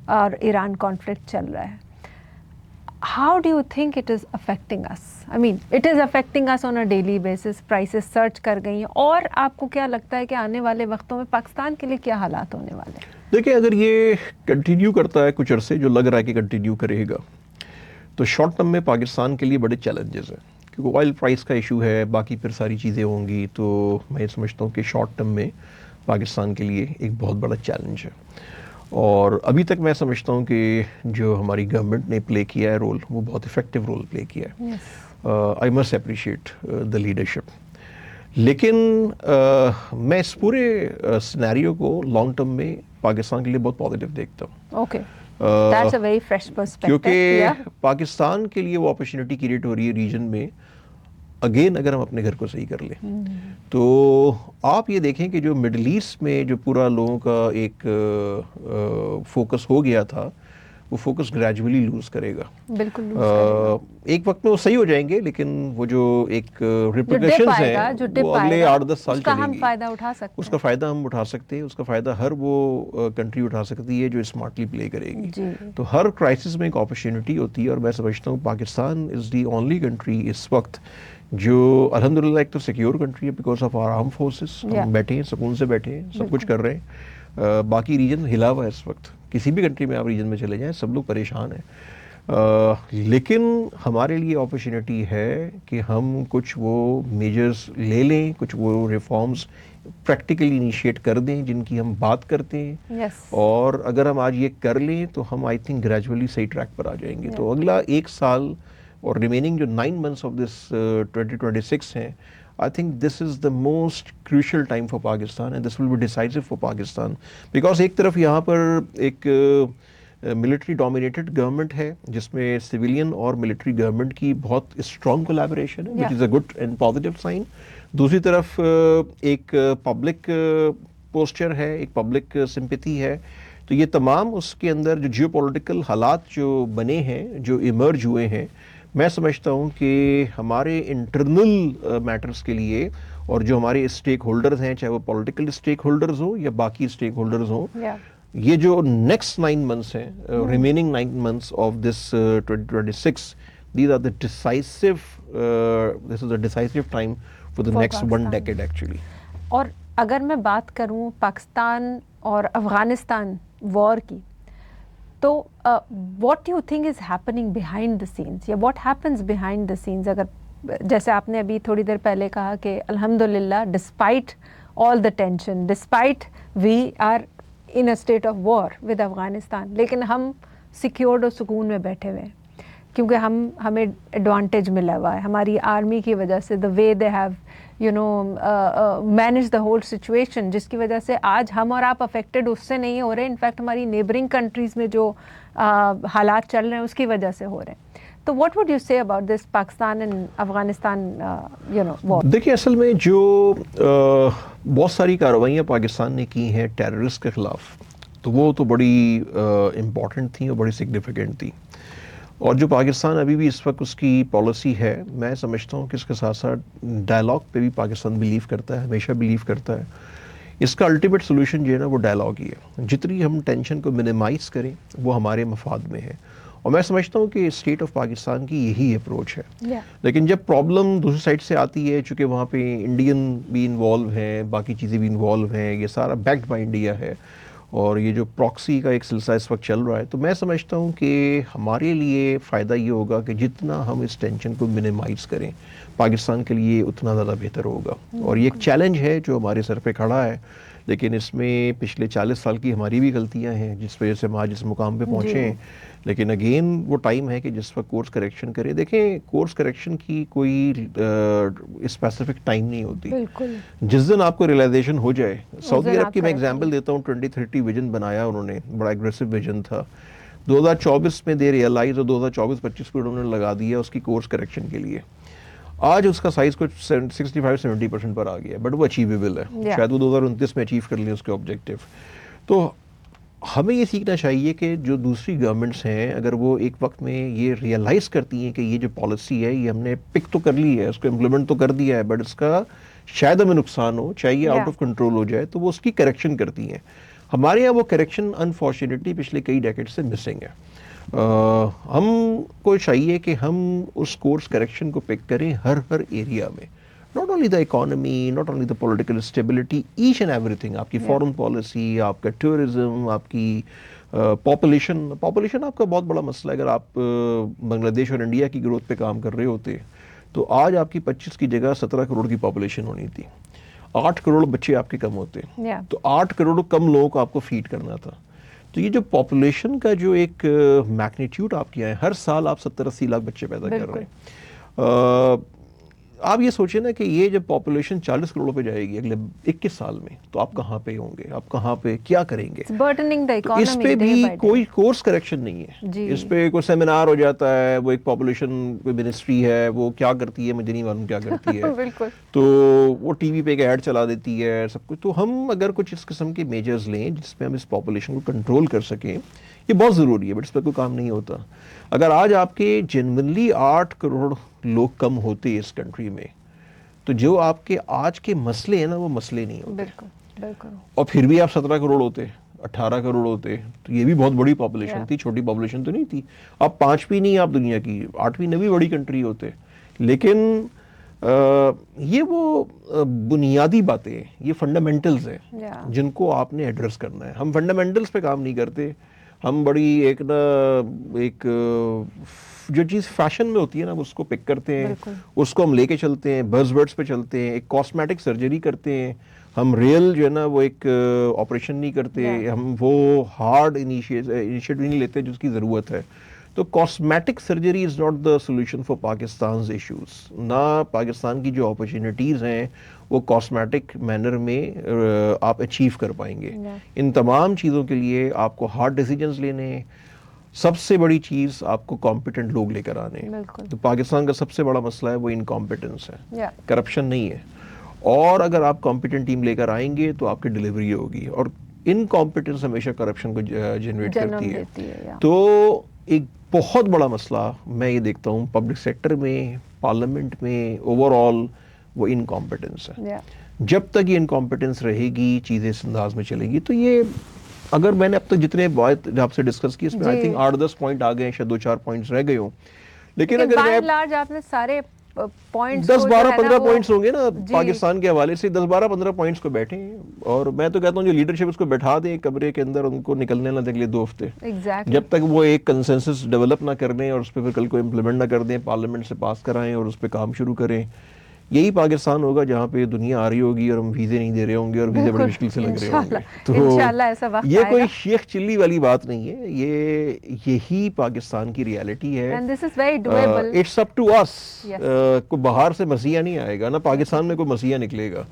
اور ایران کانفلکٹ چل رہا ہے. How do you think it is affecting us? I mean it is affecting us on a daily basis. Prices surge کر گئی ہیں، اور آپ کو کیا لگتا ہے کہ آنے والے وقتوں میں پاکستان کے لیے کیا حالات ہونے والے ہیں؟ دیکھیں اگر یہ کنٹینیو کرتا ہے کچھ عرصے، جو لگ رہا ہے کہ کنٹینیو کرے گا، تو شارٹ ٹرم میں پاکستان کے لیے بڑے چیلنجز ہیں، کیونکہ آئل پرائس کا ایشو ہے، باقی پھر ساری چیزیں ہوں گی. تو میں سمجھتا ہوں کہ شارٹ ٹرم میں پاکستان کے لیے ایک بہت بڑا چیلنج ہے. اور ابھی تک میں سمجھتا ہوں کہ جو ہماری گورنمنٹ نے پلے کیا ہے رول، وہ بہت افیکٹو رول پلے کیا ہے. I must appreciate the leadership. لیکن میں اس پورے سینیریو کو لانگ ٹرم میں پاکستان کے لیے بہت پازیٹیو دیکھتا ہوں. Okay, that's a very fresh perspective. کیونکہ پاکستان کے لیے وہ اپرچونٹی کریٹ ہو رہی ہے ریجن میں. اگین اگر ہم اپنے گھر کو صحیح کر لیں تو آپ یہ دیکھیں کہ جو مڈل ایسٹ میں جو پورا لوگوں کا ایک فوکس ہو گیا تھا، وہ فوکس گریجولی لوز کرے گا. بالکل ایک وقت میں وہ صحیح ہو جائیں گے، لیکن وہ جو ایک ریپریکیشنز ہیں وہ اگلے 8-10 سال چلیں گی. اس کا فائدہ ہم اٹھا سکتے ہیں، اس کا فائدہ ہر وہ کنٹری اٹھا سکتی ہے جو اسمارٹلی پلے کرے گی. تو ہر کرائسس میں ایک اپرچونٹی ہوتی ہے، اور میں سمجھتا ہوں Pakistan is the only country اس وقت جو الحمدللہ ایک تو سیکیور کنٹری ہے because of our armed forces. ہم بیٹھے ہیں، سکون سے بیٹھے ہیں، سب کچھ کر رہے ہیں. باقی ریجن ہلا ہوا ہے اس وقت. کسی بھی کنٹری میں آپ ریجن میں چلے جائیں، سب لوگ پریشان ہیں. لیکن ہمارے لیے اپرچونٹی ہے کہ ہم کچھ وہ میجرز لے لیں، کچھ وہ ریفارمز پریکٹیکلی انیشیٹ کر دیں جن کی ہم بات کرتے ہیں. اور اگر ہم آج یہ کر لیں تو ہم آئی تھنک گریجولی صحیح ٹریک پر آ جائیں گے. تو اگلا 1 سال اور ریمیننگ جو 9 months آف دس 2026 ہیں، I think this is the most crucial time for Pakistan and this will be decisive for Pakistan because ایک طرف یہاں پر ایک ملٹری ڈومینیٹڈ گورنمنٹ ہے جس میں سویلین اور ملٹری گورنمنٹ کی بہت اسٹرانگ کولیبوریشن ہے، which is a good and positive sign. دوسری طرف ایک پبلک پوسچر ہے، ایک پبلک سمپیتھی ہے. تو یہ تمام اس کے اندر جو جیو پولیٹیکل حالات جو بنے ہیں، جو ایمرج ہوئے ہیں، میں سمجھتا ہوں کہ ہمارے انٹرنل میٹرز کے لیے اور جو ہمارے اسٹیک ہولڈرز ہیں، چاہے وہ پولیٹیکل اسٹیک ہولڈرز ہوں یا باقی اسٹیک ہولڈرز ہوں، یہ جو نیکسٹ 9 months ہیں, remaining 9 months of this 2026, these are the decisive, this is a decisive time for the next one decade actually. اور اگر میں بات کروں پاکستان اور افغانستان وار کی, تو what you think is happening behind the scenes, یا what happens behind the scenes? اگر جیسے آپ نے ابھی تھوڑی دیر پہلے کہا کہ الحمدللہ despite all the tension, despite we are in a state of war with Afghanistan, لیکن ہم سیکیورڈ اور سکون میں بیٹھے ہوئے ہیں کیونکہ ہمیں ایڈوانٹیج ملا ہوا ہے ہماری آرمی کی وجہ سے, the way they have manage the whole situation, جس کی وجہ سے آج ہم اور آپ افیکٹڈ اس سے نہیں ہو رہے, انفیکٹ ہماری نیبرنگ کنٹریز میں جو حالات چل رہے ہیں اس کی وجہ سے ہو رہے ہیں. تو what would you say about this Pakistan and Afghanistan war? دیکھیں اصل میں جو بہت ساری کارروائیاں پاکستان نے کی ہیں ٹیررسٹ کے خلاف, تو وہ تو بڑی امپورٹنٹ تھیں اور بڑی سگنیفیکنٹ تھیں. اور جو پاکستان ابھی بھی اس وقت اس کی پالیسی ہے, میں سمجھتا ہوں کہ اس کے ساتھ ساتھ ڈائلاگ پہ بھی پاکستان بلیو کرتا ہے, ہمیشہ بلیو کرتا ہے. اس کا الٹیمیٹ سولوشن جو ہے نا وہ ڈائلاگ ہی ہے. جتنی ہم ٹینشن کو منیمائز کریں وہ ہمارے مفاد میں ہے, اور میں سمجھتا ہوں کہ اسٹیٹ آف پاکستان کی یہی اپروچ ہے. لیکن جب پرابلم دوسری سائڈ سے آتی ہے, چونکہ وہاں پہ انڈین بھی انوالو ہیں, باقی چیزیں بھی انوالو ہیں, یہ سارا بیکڈ بائی انڈیا ہے, اور یہ جو پراکسی کا ایک سلسلہ اس وقت چل رہا ہے, تو میں سمجھتا ہوں کہ ہمارے لیے فائدہ یہ ہوگا کہ جتنا ہم اس ٹینشن کو منیمائز کریں پاکستان کے لیے اتنا زیادہ بہتر ہوگا. اور یہ ایک چیلنج ہے جو ہمارے سر پہ کھڑا ہے, لیکن اس میں پچھلے 40 سال کی ہماری بھی غلطیاں ہیں جس وجہ سے ہم آج اس مقام پہ پہنچے ہیں. لیکن اگین وہ ٹائم ہے کہ جس وقت کورس کریکشن کریں. دیکھیں کورس کریکشن کی کوئی اسپیسیفک ٹائم نہیں ہوتی. جس دن آپ کو ریئلائزیشن ہو جائے, سعودی عرب کی میں ایگزامپل دیتا ہوں, 2030 ویژن بنایا انہوں نے, بڑا اگریسو ویژن تھا. 2024 میں دے ریئلائز, اور 2024-25 کو انہوں نے لگا دیا اس کی کورس کریکشن کے لیے. آج اس کا سائز کچھ 65-70% پر آ گیا, بٹ وہ اچیویبل ہے. شاید وہ 2029 میں اچیو کر لیں اس کے آبجیکٹیو. تو ہمیں یہ سیکھنا چاہیے کہ جو دوسری گورنمنٹس ہیں اگر وہ ایک وقت میں یہ ریئلائز کرتی ہیں کہ یہ جو پالیسی ہے یہ ہم نے پک تو کر لی ہے, اس کو امپلیمنٹ تو کر دیا ہے, بٹ اس کا شاید ہمیں نقصان ہو, چاہیے آؤٹ آف کنٹرول ہو جائے, تو وہ اس کی کریکشن کرتی ہیں. ہمارے یہاں وہ کریکشن انفارچونیٹلی پچھلے کئی ڈیکیڈ سے مسنگ ہے. ہم کو چاہیے کہ ہم اس کورس کریکشن کو پک کریں ہر ایریا میں, not only the economy, not only the political stability, each and everything. آپ کی فورن پالیسی, آپ کا ٹورزم, آپ کی پاپولیشن آپ کا بہت بڑا مسئلہ ہے. اگر آپ بنگلہ دیش اور انڈیا کی گروتھ پہ کام کر رہے ہوتے تو آج آپ کی 25 کی جگہ 17 کروڑ کی پاپولیشن ہونی تھی, 8 کروڑ بچے آپ کے کم ہوتے, تو 8 کروڑ کم لوگوں کو آپ کو فیڈ کرنا تھا. تو یہ جو پاپولیشن کا جو ایک میگنیٹیوڈ آپ کیا ہے, ہر سال آپ 70-80 لاکھ بچے پیدا کر رہے ہیں. آپ یہ سوچیں نا کہ یہ جب پاپولیشن 40 کروڑ پہ جائے گی اگلے 21 سال میں, تو آپ کہاں پہ ہوں گے, آپ کہاں پہ کیا کریں گے؟ تو اس پہ بھی کوئی کورس کریکشن نہیں ہے. اس پہ کوئی سیمینار ہو جاتا ہے, وہ ایک پاپولیشن کوئی منسٹری ہے, وہ کیا کرتی ہے مجھے نہیں معلوم کیا کرتی ہے, تو وہ ٹی وی پہ ایک ایڈ چلا دیتی ہے سب کچھ. تو ہم اگر کچھ اس قسم کے میجرز لیں جس پہ ہم اس پاپولیشن کو کنٹرول کر سکیں, یہ بہت ضروری ہے, بٹ اس پہ کوئی کام نہیں ہوتا. اگر آج آپ کے جنونلی 8 کروڑ لوگ کم ہوتے اس کنٹری میں, تو جو آپ کے آج کے مسئلے ہیں نا وہ مسئلے نہیں ہوتے. بالکل. اور پھر بھی آپ 17 کروڑ ہوتے, 18 کروڑ ہوتے, تو یہ بھی بہت بڑی پاپولیشن تھی, چھوٹی پاپولیشن تو نہیں تھی. آپ 5ویں نہیں, آپ دنیا کی 8ویں 9ویں بڑی کنٹری ہوتے. لیکن یہ وہ بنیادی باتیں, یہ فنڈامنٹلز ہیں جن کو آپ نے ایڈریس کرنا ہے. ہم فنڈامنٹلز پہ کام نہیں کرتے, ہم بڑی ایک جو چیز فیشن میں ہوتی ہے نا اس کو پک کرتے ہیں, اس کو ہم لے کے چلتے ہیں, بز ورڈز پہ چلتے ہیں, ایک کاسمیٹک سرجری کرتے ہیں. ہم ریئل جو ہے نا وہ ایک آپریشن نہیں کرتے, ہم وہ ہارڈ انیشیٹو نہیں لیتے جس کی ضرورت ہے. تو cosmetic surgery is not the solution for Pakistan's issues. نہ پاکستان کی جو اپرچونیٹیز ہیں وہ کاسمیٹک مینر میں آپ اچیو کر پائیں گے. ان تمام چیزوں کے لیے آپ کو ہارڈ ڈیسیجنز لینے ہیں. سب سے بڑی چیز آپ کو کمپیٹنٹ لوگ لے کر آنے ہیں. تو پاکستان کا سب سے بڑا مسئلہ ہے وہ انکمپیٹنس ہے, کرپشن نہیں ہے. اور اگر آپ کمپیٹنٹ ٹیم لے کر آئیں گے تو آپ کی ڈلیوری ہوگی, اور انکمپیٹنس ہمیشہ کرپشن کو جنریٹ کرتی ہے. تو ایک بہت بڑا مسئلہ میں یہ دیکھتا ہوں پبلک سیکٹر میں, پارلیمنٹ میں, اوور آل وہ انکمپیٹنس ہے. جب تک یہ انکمپیٹنس رہے گی, چیزیں اس انداز میں چلے گی, تو یہ اگر میں نے اب تک جتنے بات آپ سے ڈسکس کی اس میں آئی تھنک 8-10 پوائنٹ آ گئے ہیں, شاید 2-4 پوائنٹس رہ گئے ہوں, لیکن اگر میں لارج آپ نے سارے پوائنٹس 10-12-15 پوائنٹس ہوں گے نا پاکستان کے حوالے سے, 10-12-15 پوائنٹس کو بیٹھیں, اور میں تو کہتا ہوں جو لیڈرشپ اس کو بیٹھا دیں کمرے کے اندر, ان کو نکلنے نہ دیں اگلے 2 ہفتے, جب تک وہ ایک کنسنسس ڈیولپ نہ کر دیں اور اس پہ پھر کل کو امپلیمنٹ نہ کر دیں, پارلیمنٹ سے پاس کرائیں اور اس پہ کام شروع کریں. یہی پاکستان ہوگا جہاں پہ دنیا آ رہی ہوگی اور ہم ویزے نہیں دے رہے ہوں گے اور ویزے بڑی مشکل سے لگ رہے ہوں گے. تو یہ کوئی شیخ چلی والی بات نہیں ہے, یہی پاکستان کی ریالٹی ہے. اٹس اپ ٹو اس. کوئی باہر سے مسیحا نہیں آئے گا, نہ پاکستان میں کوئی مسیحا نکلے گا.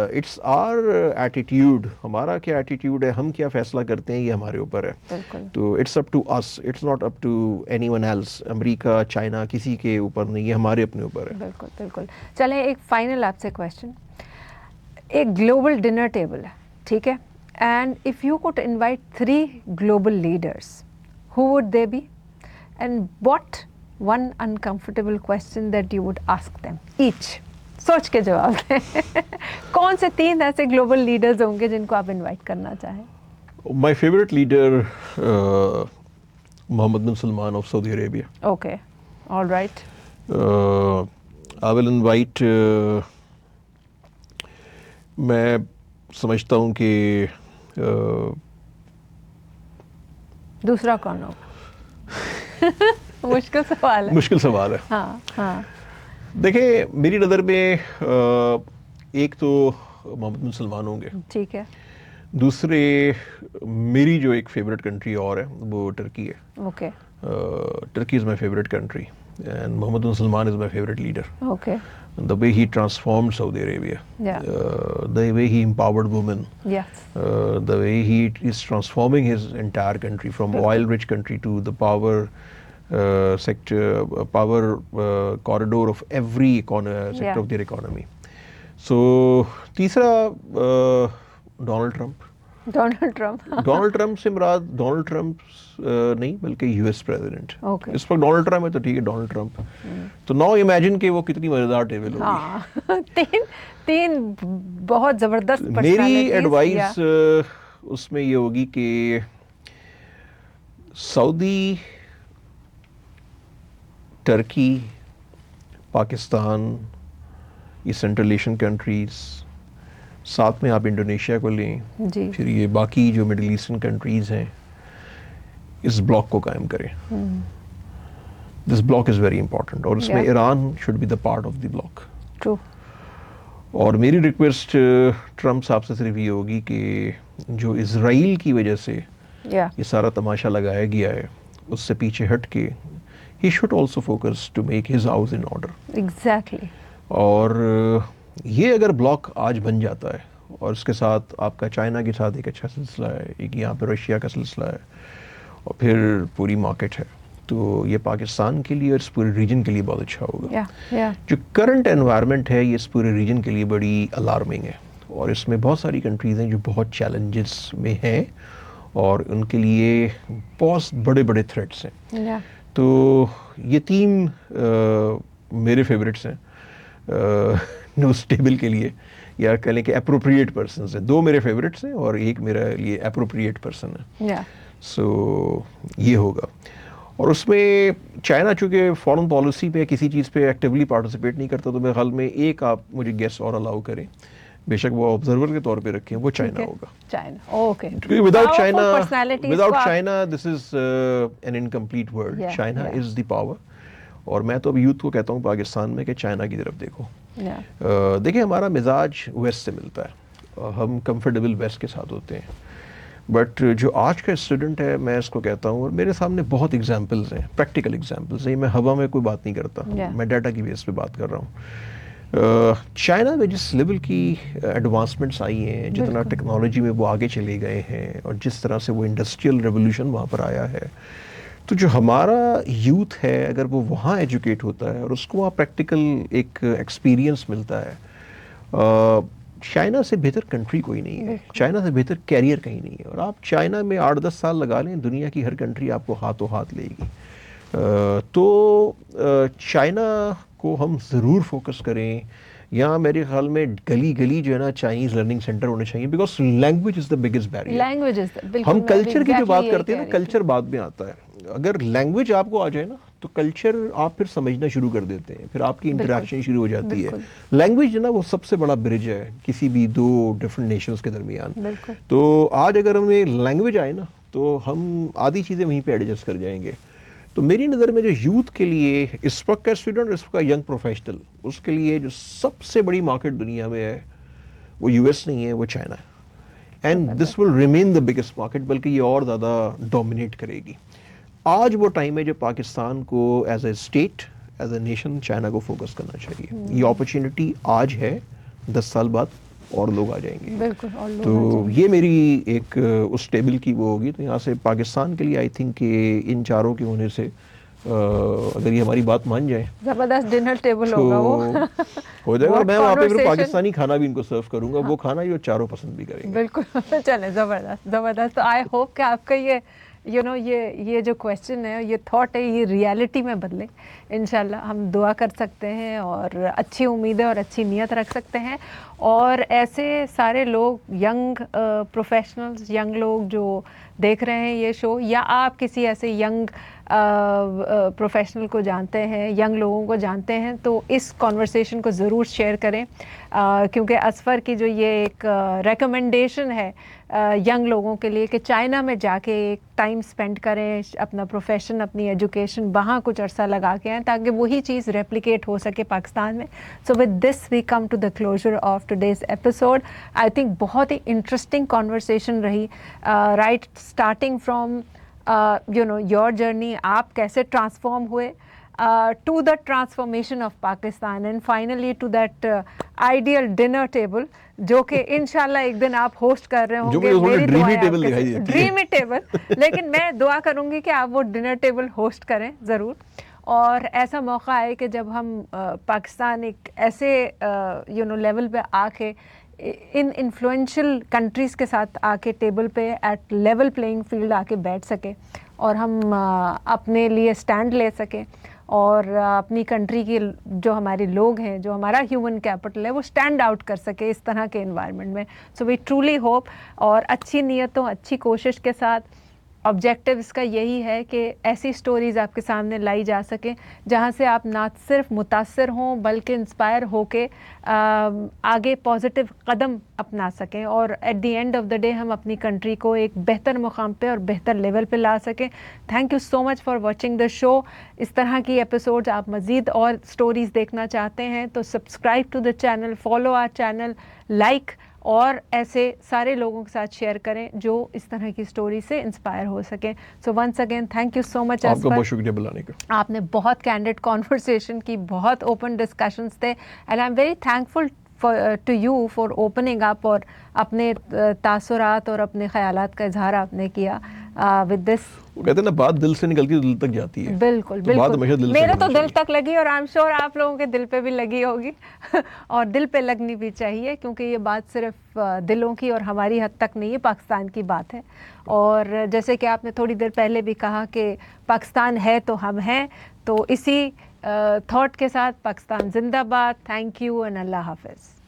اٹس آر ایٹیٹیوڈ, ہمارا کیا ایٹیٹیوڈ ہے, ہم کیا فیصلہ کرتے ہیں, یہ ہمارے اوپر ہے. تو it's up to us, it's not up to anyone else. امریکہ, چائنا, کسی کے اوپر نہیں ہے, ہمارے اپنے اوپر ہے. بالکل بالکل. چلیں ایک فائنل آپ سے کویشچن, ایک گلوبل ڈنر ٹیبل ہے, ٹھیک ہے, and if you could invite 3 global leaders, who would they be, and what one uncomfortable question that you would ask them each? سوچ کے جواب دیں. کون سے 3 ایسے گلوبل لیڈرز ہوں گے جن کو آپ انوائٹ کرنا چاہیں؟ My favourite leader Mohammed bin Salman of Saudi Arabia. Okay, all right. I will invite, میں سمجھتا ہوں کہ دوسرا کون ہوگا؟ مشکل سوال ہے. مشکل سوال ہے. ہاں ہاں. دیکھیں میری نظر میں ایک تو محمد بن سلمان ہوں گے, ٹھیک ہے. دوسرے میری جو ایک فیوریٹ کنٹری اور ہے وہ ٹرکی ہے. Okay. Turkey is my favourite country and Mohammed bin Salman is my favorite leader. Okay. The way he transformed Saudi Arabia, the way he empowered women, the way he is transforming his entire country from oil-rich country to the power sector, power corridor of every sector of their economy. So, تیسرا Donald Trump. Donald Trump سے مراد Donald Trump نہیں بلکہ U S president. اس وقت Donald Trump ہے تو ٹھیک ہے Donald Trump. تو ناؤ امیجن کہ وہ کتنی مزیدار ٹیبل ہوگی. 3 بہت زبردست. میری ایڈوائس اس میں یہ ہوگی کہ سعودی, ٹرکی, پاکستان, یہ سینٹرل ایشین کنٹریز, ساتھ میں آپ انڈونیشیا کو لیں, پھر یہ باقی جو مڈل ایسٹرن کنٹریز ہیں, اس بلاک کو قائم کریں. This block is very important, اور اس میں Iran should be the part of the block. اور میری ریکویسٹ ٹرمپ صاحب سے صرف یہ ہوگی کہ جو اسرائیل کی وجہ سے یہ سارا تماشا لگایا گیا ہے اس سے پیچھے ہٹ کے ہی should also focus to make his house in order. Exactly. اور یہ اگر بلاک آج بن جاتا ہے اور اس کے ساتھ آپ کا چائنا کے ساتھ ایک اچھا سلسلہ ہے, ایک یہاں پہ رشیا کا سلسلہ ہے, اور پھر پوری مارکیٹ ہے, تو یہ پاکستان کے لیے اور اس پورے ریجن کے لیے بہت اچھا ہوگا. جو کرنٹ انوائرمنٹ ہے یہ اس پورے ریجن کے لیے بڑی الارمنگ ہے, اور اس میں بہت ساری کنٹریز ہیں جو بہت چیلنجز میں ہیں اور ان کے لیے بہت بڑے بڑے تھریٹس ہیں. تو یہ 3 میرے فیوریٹس ہیں نیوز ٹیبل کے لیے, یا کہہ لیں کہ اپروپریٹ پرسنز ہیں. 2 میرے فیوریٹس ہیں اور ایک میرا لیے اپروپریٹ پرسن ہے. سو یہ ہوگا. اور اس میں چائنا چونکہ فارن پالیسی پہ کسی چیز پہ ایکٹیولی پارٹیسپیٹ نہیں کرتا, تو میرے خیال میں ایک آپ مجھے گیس اور الاؤ کریں, بے شک وہ آبزرور کے طور پہ رکھیں, وہ چائنا ہوگا. کیونکہ without China this is an incomplete world. China is the power. اور میں تو اب یوتھ کو کہتا ہوں پاکستان میں کہ چائنا کی طرف دیکھو. دیکھیں ہمارا مزاج ویسٹ سے ملتا ہے, ہم کمفرٹیبل ویسٹ کے ساتھ ہوتے ہیں, بٹ جو آج کا اسٹوڈنٹ ہے میں اس کو کہتا ہوں, اور میرے سامنے بہت ایگزامپلز ہیں, پریکٹیکل ایگزامپلز ہیں, میں ہوا میں کوئی بات نہیں کرتا, میں ڈیٹا کی بیس پہ بات کر رہا ہوں. چائنا میں جس لیول کی ایڈوانسمنٹس آئی ہیں, جتنا ٹیکنالوجی میں وہ آگے چلے گئے ہیں, اور جس طرح سے وہ انڈسٹریل ریولوشن وہاں پر آیا ہے, تو جو ہمارا یوتھ ہے اگر وہ وہاں ایجوکیٹ ہوتا ہے اور اس کو وہاں پریکٹیکل ایک ایکسپیرینس ملتا ہے, چائنا سے بہتر کنٹری کوئی نہیں ہے, چائنا سے بہتر کیریئر کہیں نہیں ہے. اور آپ چائنا میں 8-10 سال لگا لیں, دنیا کی ہر کنٹری آپ کو ہاتھوں ہاتھ لے گی. تو چائنا کو ہم ضرور فوکس کریں یہاں میرے خیال میں گلی گلی جو ہے نا چائنیز لرننگ سینٹر ہونے چاہیے, because language is the biggest barrier. Language ہم کلچر کی جو بات کرتے ہیں نا, کلچر بعد میں آتا ہے. اگر لینگویج آپ کو آ جائے نا تو کلچر آپ پھر سمجھنا شروع کر دیتے ہیں, پھر آپ کی انٹریکشن شروع ہو جاتی ہے. لینگویج جو نا وہ سب سے بڑا برج ہے کسی بھی دو ڈفرنٹ نیشنز کے درمیان. تو آج اگر ہمیں لینگویج آئے نا تو ہم آدھی چیزیں وہیں پہ ایڈجسٹ کر جائیں گے. تو میری نظر میں جو یوتھ کے لیے اس وقت کا اسٹوڈنٹ, اس وقت کا ینگ پروفیشنل, اس کے لیے جو سب سے بڑی مارکیٹ دنیا میں ہے وہ یو ایس نہیں ہے, وہ چائنا ہے. And this will remain the biggest market, بلکہ یہ اور زیادہ ڈومینیٹ کرے گی. آج وہ ٹائم ہے جو پاکستان کو as a state, as a nation China کو فوکس کرنا چاہیے. یہ اپرچونٹی آج ہے, 10 سال بعد اور لوگ آ جائیں گے. بالکل. تو یہ میری ایک اس ٹیبل کی وہ ہوگی. تو یہاں سے پاکستان کے لیے آئی تھنک کہ ان چاروں کے ہونے سے اگر یہ ہماری بات مان جائیں, زبردست ڈنر ٹیبل ہوگا وہ, ہو جائے گا. میں وہاں پہ پھر پاکستانی کھانا بھی ان کو سرو کروں گا, وہ کھانا جو چاروں پسند بھی کریں گے. بالکل. چلیں, زبردست. تو آئی ہوپ کہ آپ کا یہ یہ جو کویسچن ہے, یہ تھاٹ ہے, یہ ریالٹی میں بدلے انشاءاللہ. ہم دعا کر سکتے ہیں اور اچھی امیدیں اور اچھی نیت رکھ سکتے ہیں. اور ایسے سارے لوگ, ینگ پروفیشنلز, ینگ لوگ جو دیکھ رہے ہیں یہ شو, یا آپ کسی ایسے ینگ پروفیشنل کو جانتے ہیں, ینگ لوگوں کو جانتے ہیں, تو اس کانورسیشن کو ضرور شیئر کریں. کیونکہ اسفر کی جو یہ ایک ریکمنڈیشن ہے ینگ لوگوں کے لیے کہ چائنا میں جا کے ایک ٹائم اسپینڈ کریں, اپنا پروفیشن, اپنی ایجوکیشن وہاں کچھ عرصہ لگا کے آئیں تاکہ وہی چیز ریپلیکیٹ ہو سکے پاکستان میں. So with this we come to the closure of today's episode. I think بہت ہی انٹرسٹنگ کانورسیشن رہی, right starting from your journey, آپ کیسے ٹرانسفارم ہوئے to the transformation of Pakistan, and finally to that ideal dinner table جو کہ انشاءاللہ ایک دن آپ ہوسٹ کر رہے ہوں گے. میری دعا ہے ڈریمی ٹیبل, لیکن میں دعا کروں گی کہ آپ وہ ڈنر ٹیبل ہوسٹ کریں ضرور. اور ایسا موقع آئے کہ جب ہم پاکستان ایک ایسے لیول پہ آ کے ان انفلوئنشل کنٹریز کے ساتھ آ کے ٹیبل پہ ایٹ لیول پلینگ فیلڈ آ کے بیٹھ سکے اور ہم اپنے لیے اسٹینڈ لے سکیں, اور اپنی کنٹری کی جو ہمارے لوگ ہیں, جو ہمارا ہیومن کیپٹل ہے, وہ اسٹینڈ آؤٹ کر سکے اس طرح کے انوائرمنٹ میں. سو وی ٹرولی ہوپ, اور اچھی نیتوں, اچھی کوشش کے ساتھ آبجیکٹیو اس کا یہی ہے کہ ایسی سٹوریز آپ کے سامنے لائی جا سکیں جہاں سے آپ نہ صرف متاثر ہوں بلکہ انسپائر ہو کے آگے پازیٹیو قدم اپنا سکیں, اور at the end of the day ہم اپنی کنٹری کو ایک بہتر مقام پہ اور بہتر لیول پہ لا سکیں. Thank you so much for watching the show. اس طرح کی ایپیسوڈز آپ مزید اور سٹوریز دیکھنا چاہتے ہیں تو subscribe to the channel, follow our channel, like, اور ایسے سارے لوگوں کے ساتھ شیئر کریں جو اس طرح کی سٹوری سے انسپائر ہو سکیں. So once again thank you so much. آپ کا بہت شکریہ بلانے کا. آپ نے بہت کینڈیڈ کانورسیشن کی, بہت اوپن ڈسکشنز تھے, and I am very thankful to you for opening up, اور اپنے تاثرات اور اپنے خیالات کا اظہار آپ نے کیا ود دس. وہ کہتے ہیں نا, بات دل سے نکلتی دل تک جاتی ہے. بالکل بالکل, میرے تو دل تک لگی, اور آئی ایم شیور آپ لوگوں کے دل پہ بھی لگی ہوگی اور دل پہ لگنی بھی چاہیے, کیونکہ یہ بات صرف دلوں کی اور ہماری حد تک نہیں ہے, پاکستان کی بات ہے. اور جیسے کہ آپ نے تھوڑی دیر پہلے بھی کہا کہ پاکستان ہے تو ہم ہیں, تو اسی تھاٹ کے ساتھ پاکستان زندہ باد. تھینک یو اینڈ اللہ حافظ.